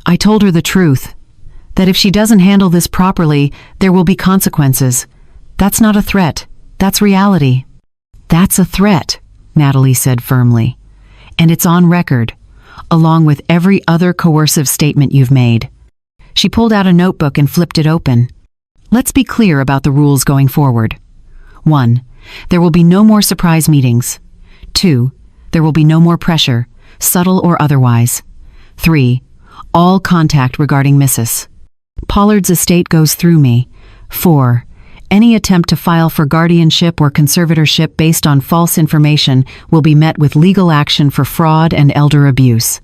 I told her the truth, that if she doesn't handle this properly, there will be consequences. That's not a threat. That's reality. That's a threat, Natalie said firmly. And it's on record, along with every other coercive statement you've made. She pulled out a notebook and flipped it open. Let's be clear about the rules going forward. 1. There will be no more surprise meetings. 2. There will be no more pressure, subtle or otherwise. 3. All contact regarding Mrs. Pollard's estate goes through me. 4. Any attempt to file for guardianship or conservatorship based on false information will be met with legal action for fraud and elder abuse.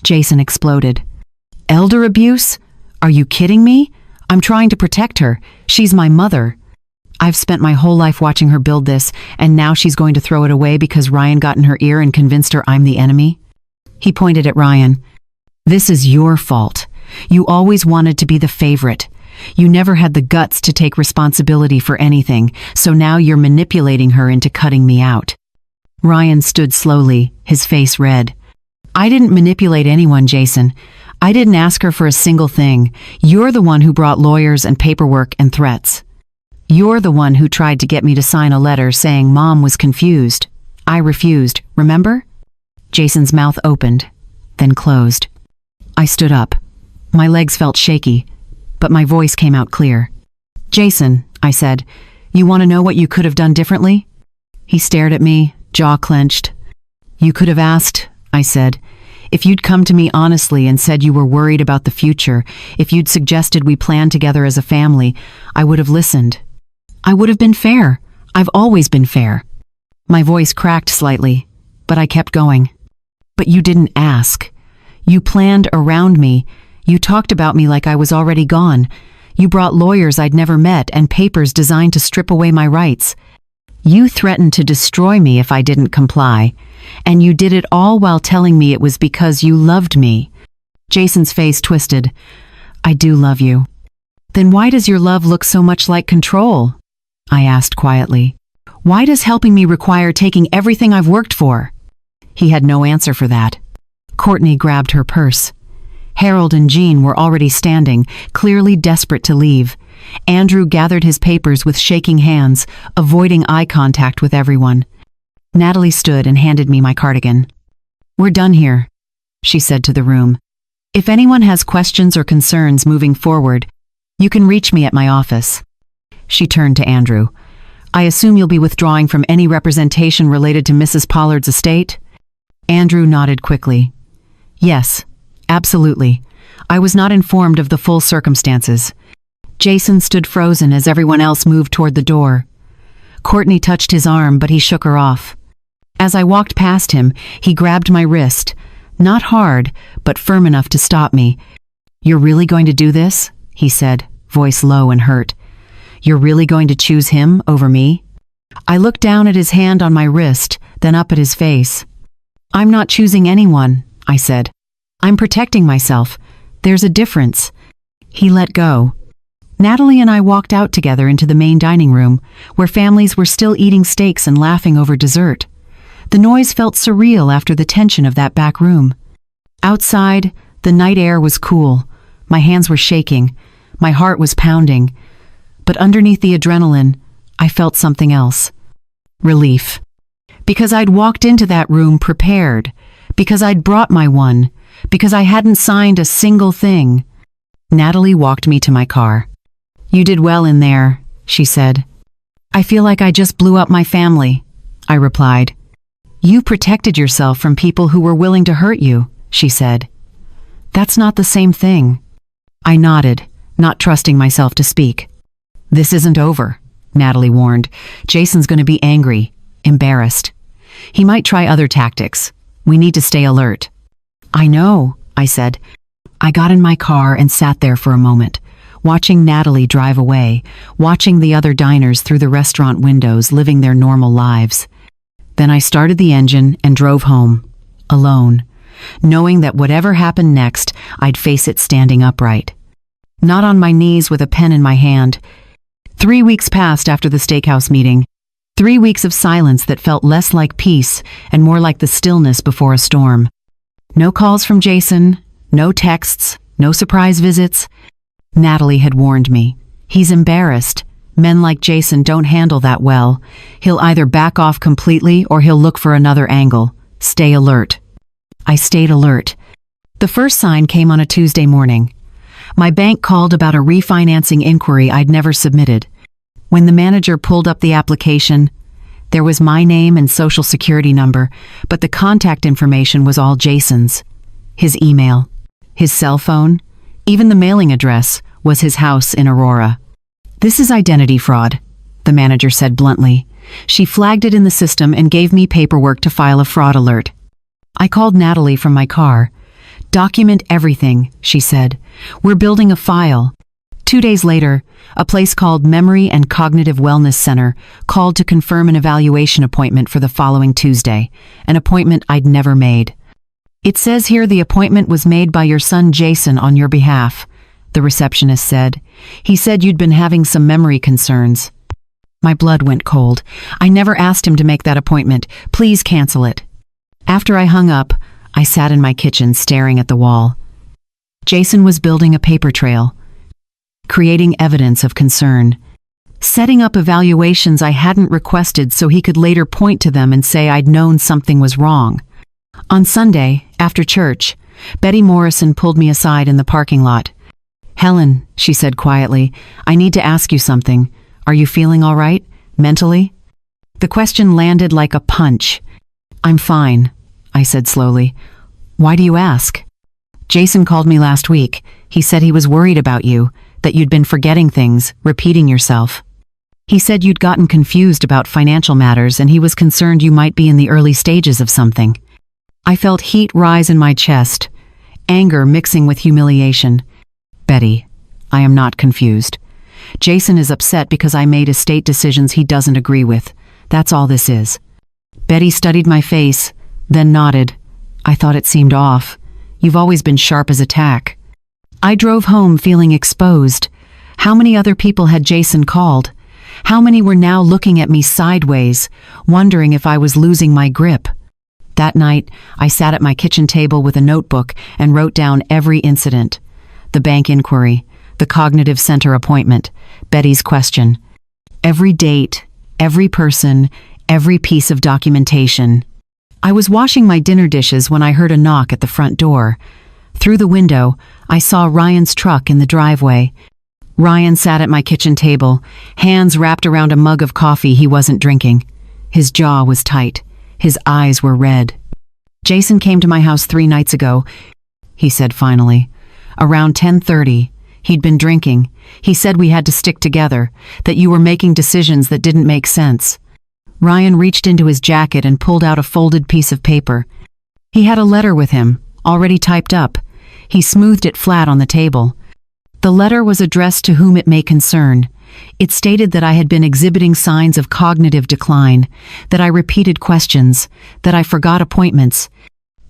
Jason exploded. Elder abuse? Are you kidding me? I'm trying to protect her. She's my mother. I've spent my whole life watching her build this, and now she's going to throw it away because Ryan got in her ear and convinced her I'm the enemy? He pointed at Ryan. This is your fault. You always wanted to be the favorite. You never had the guts to take responsibility for anything, so now you're manipulating her into cutting me out. Ryan stood slowly, his face red. I didn't manipulate anyone, Jason. I didn't ask her for a single thing. You're the one who brought lawyers and paperwork and threats. You're the one who tried to get me to sign a letter saying Mom was confused. I refused, remember? Jason's mouth opened, then closed. I stood up. My legs felt shaky, but my voice came out clear. Jason, I said, you want to know what you could have done differently? He stared at me, jaw clenched. You could have asked, I said. If you'd come to me honestly and said you were worried about the future, if you'd suggested we plan together as a family, I would have listened. I would have been fair. I've always been fair. My voice cracked slightly, but I kept going. But you didn't ask. You planned around me. You talked about me like I was already gone. You brought lawyers I'd never met and papers designed to strip away my rights. You threatened to destroy me if I didn't comply. And you did it all while telling me it was because you loved me. Jason's face twisted. I do love you. Then why does your love look so much like control? I asked quietly. Why does helping me require taking everything I've worked for? He had no answer for that. Courtney grabbed her purse. Harold and Jean were already standing, clearly desperate to leave. Andrew gathered his papers with shaking hands, avoiding eye contact with everyone. Natalie stood and handed me my cardigan. We're done here, she said to the room. If anyone has questions or concerns moving forward, you can reach me at my office. She turned to Andrew. I assume you'll be withdrawing from any representation related to Mrs. Pollard's estate? Andrew nodded quickly. Yes, absolutely. I was not informed of the full circumstances. Jason stood frozen as everyone else moved toward the door. Courtney touched his arm, but he shook her off. As I walked past him, he grabbed my wrist, not hard, but firm enough to stop me. You're really going to do this? He said, voice low and hurt. You're really going to choose him over me? I looked down at his hand on my wrist, then up at his face. I'm not choosing anyone, I said. I'm protecting myself. There's a difference. He let go. Natalie and I walked out together into the main dining room, where families were still eating steaks and laughing over dessert. The noise felt surreal after the tension of that back room. Outside, the night air was cool. My hands were shaking. My heart was pounding. But underneath the adrenaline, I felt something else. Relief. Because I'd walked into that room prepared. Because I'd brought my one. Because I hadn't signed a single thing. Natalie walked me to my car. You did well in there, she said. I feel like I just blew up my family, I replied. You protected yourself from people who were willing to hurt you. she said. That's not the same thing. I nodded, not trusting myself to speak. This isn't over, Natalie warned. Jason's going to be angry, embarrassed. He might try other tactics. We need to stay alert. I know, I said. I got in my car and sat there for a moment, watching Natalie drive away, watching the other diners through the restaurant windows living their normal lives. Then I started the engine and drove home, alone, knowing that whatever happened next, I'd face it standing upright. Not on my knees with a pen in my hand. 3 weeks passed after the steakhouse meeting. 3 weeks of silence that felt less like peace and more like the stillness before a storm. No calls from Jason, no texts, no surprise visits. Natalie had warned me. He's embarrassed. Men like Jason don't handle that well. He'll either back off completely or he'll look for another angle. Stay alert. I stayed alert. The first sign came on a Tuesday morning. My bank called about a refinancing inquiry I'd never submitted. When the manager pulled up the application, there was my name and social security number, but the contact information was all Jason's. His email, his cell phone, even the mailing address was his house in Aurora. This is identity fraud, the manager said bluntly. She flagged it in the system and gave me paperwork to file a fraud alert. I called Natalie from my car. Document everything, she said. We're building a file. 2 days later, a place called Memory and Cognitive Wellness Center called to confirm an evaluation appointment for the following Tuesday, an appointment I'd never made. It says here the appointment was made by your son Jason on your behalf, the receptionist said. He said you'd been having some memory concerns. My blood went cold. I never asked him to make that appointment. Please cancel it. After I hung up, I sat in my kitchen staring at the wall. Jason was building a paper trail, creating evidence of concern, setting up evaluations I hadn't requested so he could later point to them and say I'd known something was wrong. On Sunday, after church, Betty Morrison pulled me aside in the parking lot. Helen, she said quietly, I need to ask you something. Are you feeling all right, mentally? The question landed like a punch. I'm fine, I said slowly. Why do you ask? Jason called me last week. He said he was worried about you, that you'd been forgetting things, repeating yourself. He said you'd gotten confused about financial matters and he was concerned you might be in the early stages of something. I felt heat rise in my chest, anger mixing with humiliation. Betty, I am not confused. Jason is upset because I made estate decisions he doesn't agree with. That's all this is. Betty studied my face, then nodded. I thought it seemed off. You've always been sharp as a tack. I drove home feeling exposed. How many other people had Jason called? How many were now looking at me sideways, wondering if I was losing my grip? That night, I sat at my kitchen table with a notebook and wrote down every incident. The bank inquiry, the cognitive center appointment, Betty's question. Every date, every person, every piece of documentation. I was washing my dinner dishes when I heard a knock at the front door. Through the window, I saw Ryan's truck in the driveway. Ryan sat at my kitchen table, hands wrapped around a mug of coffee he wasn't drinking. His jaw was tight. His eyes were red. Jason came to my house 3 nights ago, he said finally. Around 10:30. He'd been drinking. He said we had to stick together, that you were making decisions that didn't make sense. Ryan reached into his jacket and pulled out a folded piece of paper. He had a letter with him, already typed up. He smoothed it flat on the table. The letter was addressed to whom it may concern. It stated that I had been exhibiting signs of cognitive decline, that I repeated questions, that I forgot appointments,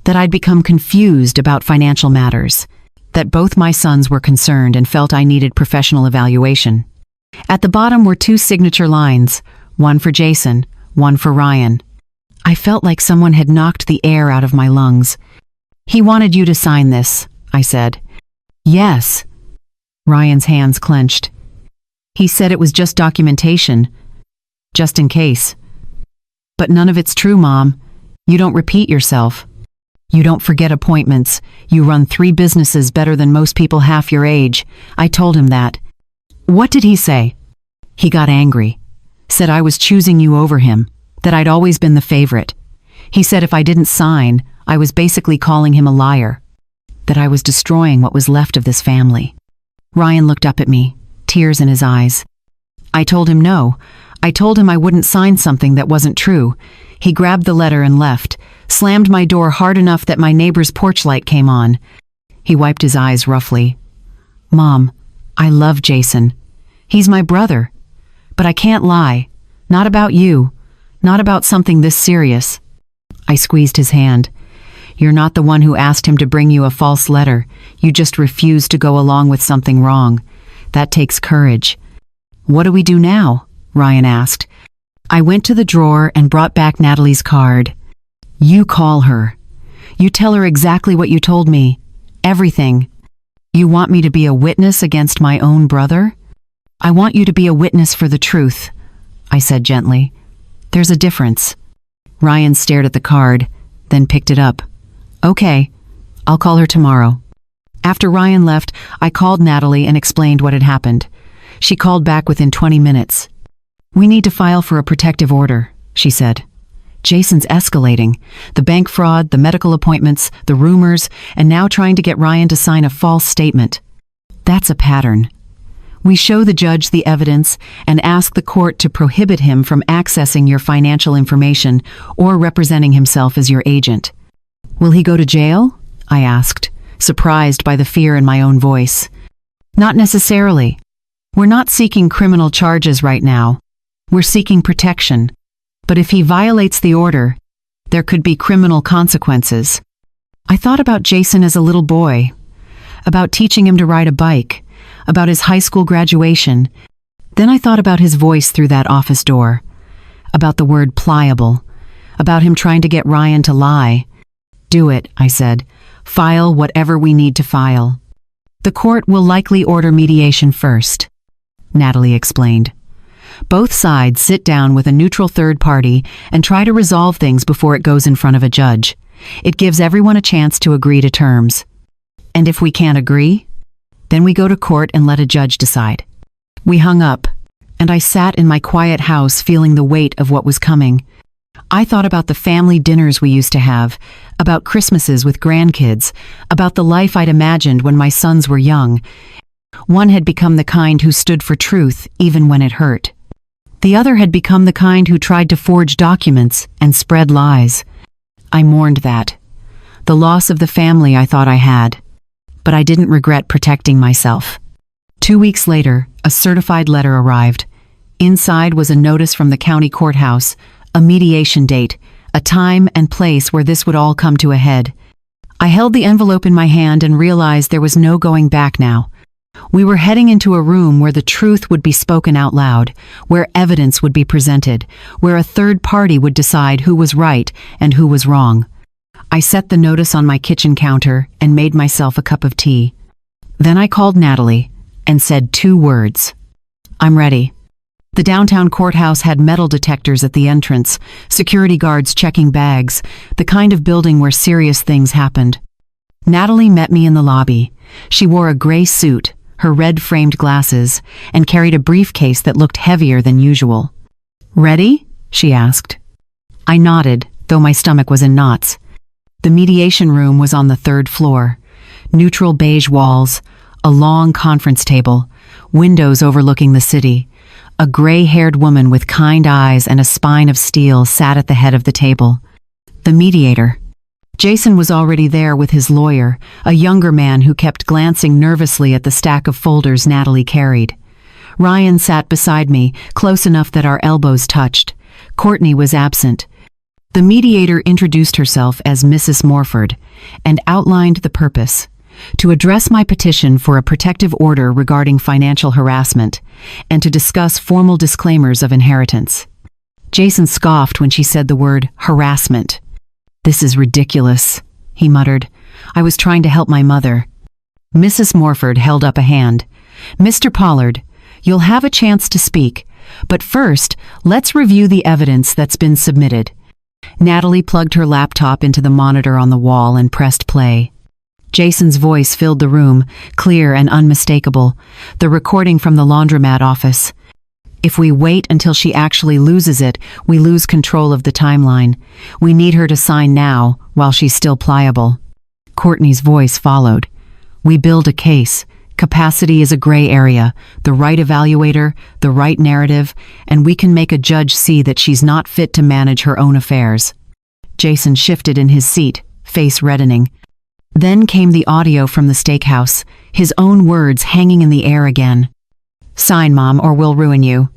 that I'd become confused about financial matters, that both my sons were concerned and felt I needed professional evaluation. At the bottom were 2 signature lines, one for Jason, one for Ryan. I felt like someone had knocked the air out of my lungs. He wanted you to sign this, I said. Yes. Ryan's hands clenched. He said it was just documentation, just in case. But none of it's true, Mom. You don't repeat yourself. You don't forget appointments. You run 3 businesses better than most people half your age. I told him that. What did he say? He got angry. Said I was choosing you over him, that I'd always been the favorite. He said if I didn't sign, I was basically calling him a liar, that I was destroying what was left of this family. Ryan looked up at me, tears in his eyes. I told him no. I told him I wouldn't sign something that wasn't true. He grabbed the letter and left, slammed my door hard enough that my neighbor's porch light came on. He wiped his eyes roughly. Mom, I love Jason. He's my brother. But I can't lie. Not about you. Not about something this serious. I squeezed his hand. You're not the one who asked him to bring you a false letter. You just refused to go along with something wrong. That takes courage. What do we do now? Ryan asked. I went to the drawer and brought back Natalie's card. You call her. You tell her exactly what you told me. Everything. You want me to be a witness against my own brother? I want you to be a witness for the truth, I said gently. There's a difference. Ryan stared at the card, then picked it up. Okay, I'll call her tomorrow. After Ryan left, I called Natalie and explained what had happened. She called back within 20 minutes. We need to file for a protective order, she said. Jason's escalating. The bank fraud, the medical appointments, the rumors, and now trying to get Ryan to sign a false statement. That's a pattern. We show the judge the evidence and ask the court to prohibit him from accessing your financial information or representing himself as your agent. Will he go to jail? I asked, surprised by the fear in my own voice. Not necessarily. We're not seeking criminal charges right now. We're seeking protection. But if he violates the order, there could be criminal consequences. I thought about Jason as a little boy, about teaching him to ride a bike, about his high school graduation. Then I thought about his voice through that office door, about the word pliable, about him trying to get Ryan to lie. Do it, I said. File whatever we need to file. The court will likely order mediation first, Natalie explained. Both sides sit down with a neutral third party and try to resolve things before it goes in front of a judge. It gives everyone a chance to agree to terms. And if we can't agree, then we go to court and let a judge decide. We hung up, and I sat in my quiet house feeling the weight of what was coming. I thought about the family dinners we used to have, about Christmases with grandkids, about the life I'd imagined when my sons were young. One had become the kind who stood for truth even when it hurt. The other had become the kind who tried to forge documents and spread lies. I mourned that. The loss of the family I thought I had. But I didn't regret protecting myself. 2 weeks later, a certified letter arrived. Inside was a notice from the county courthouse, a mediation date, a time and place where this would all come to a head. I held the envelope in my hand and realized there was no going back now. We were heading into a room where the truth would be spoken out loud, where evidence would be presented, where a third party would decide who was right and who was wrong. I set the notice on my kitchen counter and made myself a cup of tea. Then I called Natalie and said 2 words. I'm ready. The downtown courthouse had metal detectors at the entrance, security guards checking bags, the kind of building where serious things happened. Natalie met me in the lobby. She wore a gray suit, her red-framed glasses, and carried a briefcase that looked heavier than usual. Ready? She asked. I nodded, though my stomach was in knots. The mediation room was on the 3rd floor. Neutral beige walls, a long conference table, windows overlooking the city. A gray-haired woman with kind eyes and a spine of steel sat at the head of the table. The mediator. Jason was already there with his lawyer, a younger man who kept glancing nervously at the stack of folders Natalie carried. Ryan sat beside me, close enough that our elbows touched. Courtney was absent. The mediator introduced herself as Mrs. Morford and outlined the purpose: to address my petition for a protective order regarding financial harassment and to discuss formal disclaimers of inheritance. Jason scoffed when she said the word harassment. This is ridiculous, he muttered. I was trying to help my mother. Mrs. Morford held up a hand. Mr. Pollard, you'll have a chance to speak, but first, let's review the evidence that's been submitted. Natalie plugged her laptop into the monitor on the wall and pressed play. Jason's voice filled the room, clear and unmistakable, the recording from the laundromat office. If we wait until she actually loses it, we lose control of the timeline. We need her to sign now, while she's still pliable." Courtney's voice followed. "We build a case. Capacity is a gray area, the right evaluator, the right narrative, and we can make a judge see that she's not fit to manage her own affairs." Jason shifted in his seat, face reddening. Then came the audio from the steakhouse, his own words hanging in the air again. "Sign, Mom, or we'll ruin you."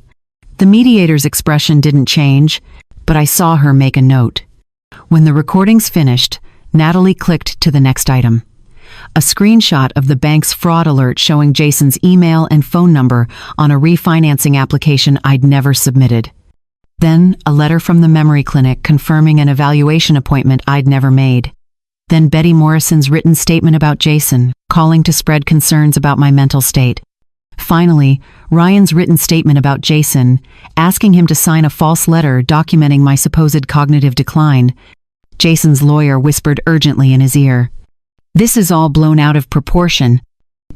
The mediator's expression didn't change, but I saw her make a note. When the recordings finished, Natalie clicked to the next item. A screenshot of the bank's fraud alert showing Jason's email and phone number on a refinancing application I'd never submitted. Then a letter from the memory clinic confirming an evaluation appointment I'd never made. Then Betty Morrison's written statement about Jason, calling to spread concerns about my mental state. Finally, Ryan's written statement about Jason, asking him to sign a false letter documenting my supposed cognitive decline. Jason's lawyer whispered urgently in his ear. "This is all blown out of proportion,"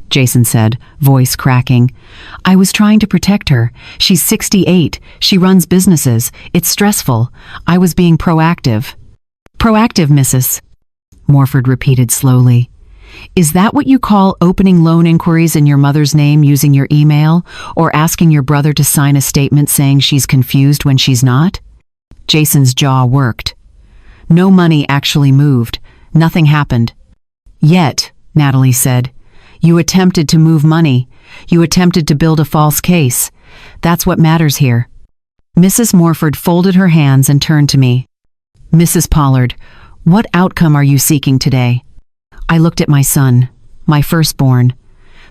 Jason said, voice cracking. "I was trying to protect her. She's 68. She runs businesses. It's stressful. I was being proactive." "Proactive, Mrs." Morford repeated slowly. "Is that what you call opening loan inquiries in your mother's name using your email, or asking your brother to sign a statement saying she's confused when she's not?" Jason's jaw worked. "No money actually moved. Nothing happened." "Yet," Natalie said, "you attempted to move money. You attempted to build a false case. That's what matters here." Mrs. Morford folded her hands and turned to me. "Mrs. Pollard, what outcome are you seeking today?" I looked at my son, my firstborn,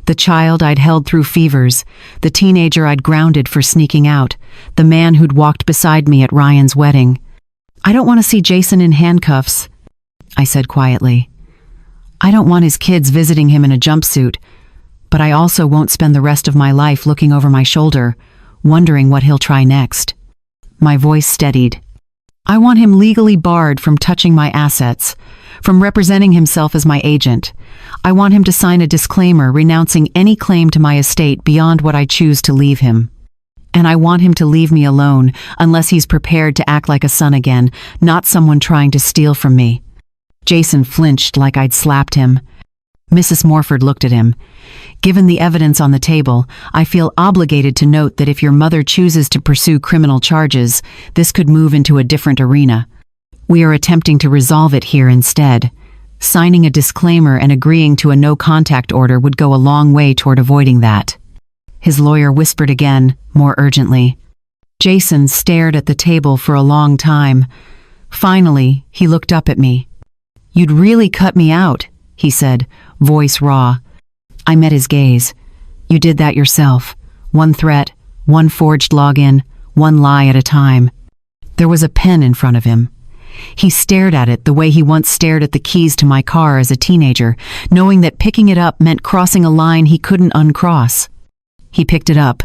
the child I'd held through fevers, the teenager I'd grounded for sneaking out, the man who'd walked beside me at Ryan's wedding. "I don't want to see Jason in handcuffs," I said quietly. "I don't want his kids visiting him in a jumpsuit, but I also won't spend the rest of my life looking over my shoulder, wondering what he'll try next." My voice steadied. "I want him legally barred from touching my assets, from representing himself as my agent. I want him to sign a disclaimer renouncing any claim to my estate beyond what I choose to leave him. And I want him to leave me alone unless he's prepared to act like a son again, not someone trying to steal from me." Jason flinched like I'd slapped him. Mrs. Morford looked at him. "Given the evidence on the table, I feel obligated to note that if your mother chooses to pursue criminal charges, this could move into a different arena. We are attempting to resolve it here instead. Signing a disclaimer and agreeing to a no-contact order would go a long way toward avoiding that." His lawyer whispered again, more urgently. Jason stared at the table for a long time. Finally, he looked up at me. "You'd really cut me out," he said, voice raw. I met his gaze. "You did that yourself. One threat, one forged login, one lie at a time." There was a pen in front of him. He stared at it the way he once stared at the keys to my car as a teenager, knowing that picking it up meant crossing a line he couldn't uncross. He picked it up.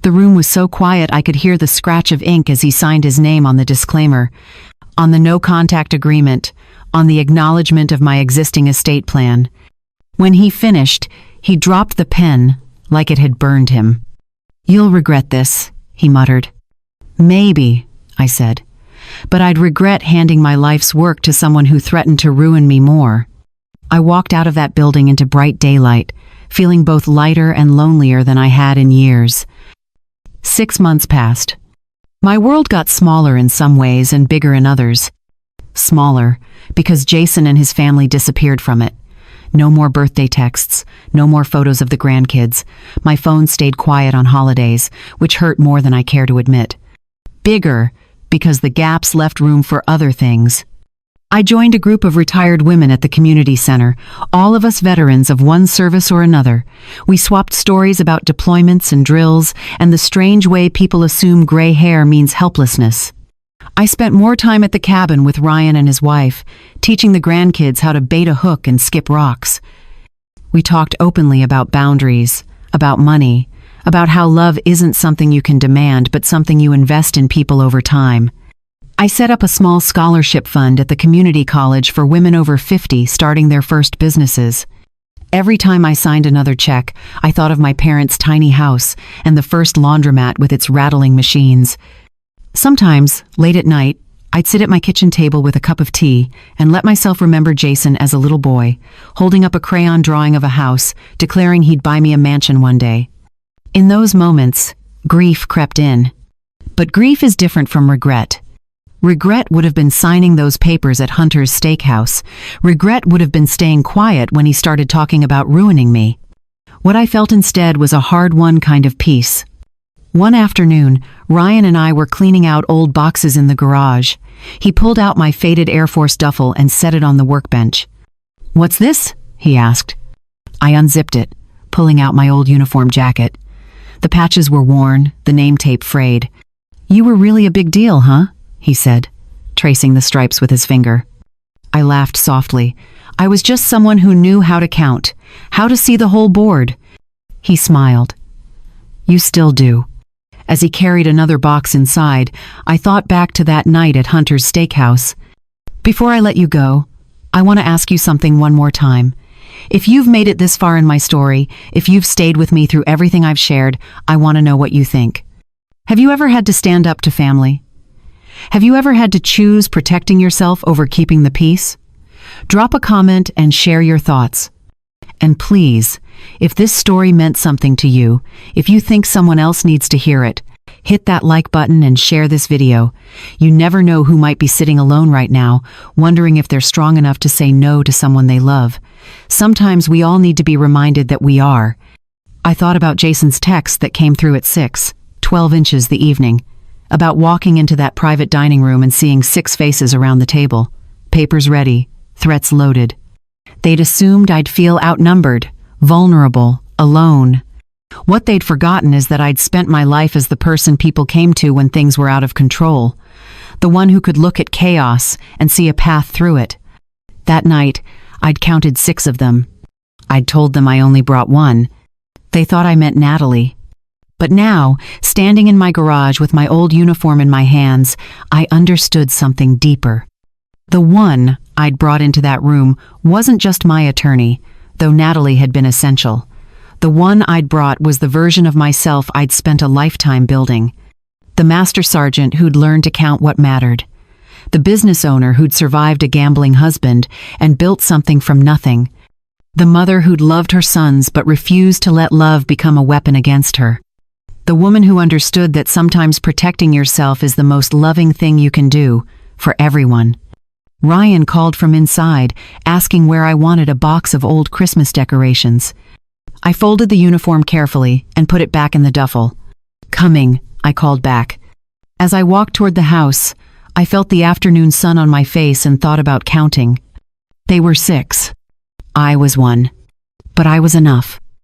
The room was so quiet I could hear the scratch of ink as he signed his name on the disclaimer, on the no-contact agreement, on the acknowledgement of my existing estate plan. When he finished, he dropped the pen like it had burned him. "You'll regret this," he muttered. "Maybe," I said, "but I'd regret handing my life's work to someone who threatened to ruin me more." I walked out of that building into bright daylight, feeling both lighter and lonelier than I had in years. 6 months passed. My world got smaller in some ways and bigger in others. Smaller, because Jason and his family disappeared from it. No more birthday texts, no more photos of the grandkids. My phone stayed quiet on holidays, which hurt more than I care to admit. Bigger, because the gaps left room for other things. I joined a group of retired women at the community center, all of us veterans of one service or another. We swapped stories about deployments and drills, and the strange way people assume gray hair means helplessness. I spent more time at the cabin with Ryan and his wife, teaching the grandkids how to bait a hook and skip rocks. We talked openly about boundaries, about money, about how love isn't something you can demand but something you invest in people over time. I set up a small scholarship fund at the community college for women over 50 starting their first businesses. Every time I signed another check, I thought of my parents' tiny house and the first laundromat with its rattling machines. Sometimes, late at night, I'd sit at my kitchen table with a cup of tea and let myself remember Jason as a little boy, holding up a crayon drawing of a house, declaring he'd buy me a mansion one day. In those moments, grief crept in. But grief is different from regret. Regret would have been signing those papers at Hunter's steakhouse. Regret would have been staying quiet when he started talking about ruining me. What I felt instead was a hard-won kind of peace. One afternoon, Ryan and I were cleaning out old boxes in the garage. He pulled out my faded Air Force duffel and set it on the workbench. "What's this?" he asked. I unzipped it, pulling out my old uniform jacket. The patches were worn, the name tape frayed. "You were really a big deal, huh?" he said, tracing the stripes with his finger. I laughed softly. I was just someone who knew how to count, how to see the whole board. He smiled. "You still do." As he carried another box inside, I thought back to that night at Hunter's Steakhouse. "Before I let you go, I want to ask you something one more time. If you've made it this far in my story, if you've stayed with me through everything I've shared, I want to know what you think. Have you ever had to stand up to family? Have you ever had to choose protecting yourself over keeping the peace? Drop a comment and share your thoughts. And please, if this story meant something to you, if you think someone else needs to hear it, hit that like button and share this video. You never know who might be sitting alone right now, wondering if they're strong enough to say no to someone they love. Sometimes we all need to be reminded that we are. I thought about Jason's text that came through at 6:12 inches the evening, about walking into that private dining room and seeing 6 faces around the table, papers ready, threats loaded. They'd assumed I'd feel outnumbered, vulnerable, alone. What they'd forgotten is that I'd spent my life as the person people came to when things were out of control, the one who could look at chaos and see a path through it. That night, I'd counted 6 of them. I'd told them I only brought one. They thought I meant Natalie. But now, standing in my garage with my old uniform in my hands, I understood something deeper. The one I'd brought into that room wasn't just my attorney, though Natalie had been essential. The one I'd brought was the version of myself I'd spent a lifetime building. The master sergeant who'd learned to count what mattered. The business owner who'd survived a gambling husband and built something from nothing. The mother who'd loved her sons but refused to let love become a weapon against her. The woman who understood that sometimes protecting yourself is the most loving thing you can do, for everyone. Ryan called from inside, asking where I wanted a box of old Christmas decorations. I folded the uniform carefully and put it back in the duffel. "Coming," I called back. As I walked toward the house, I felt the afternoon sun on my face and thought about counting. They were 6. I was 1. But I was enough.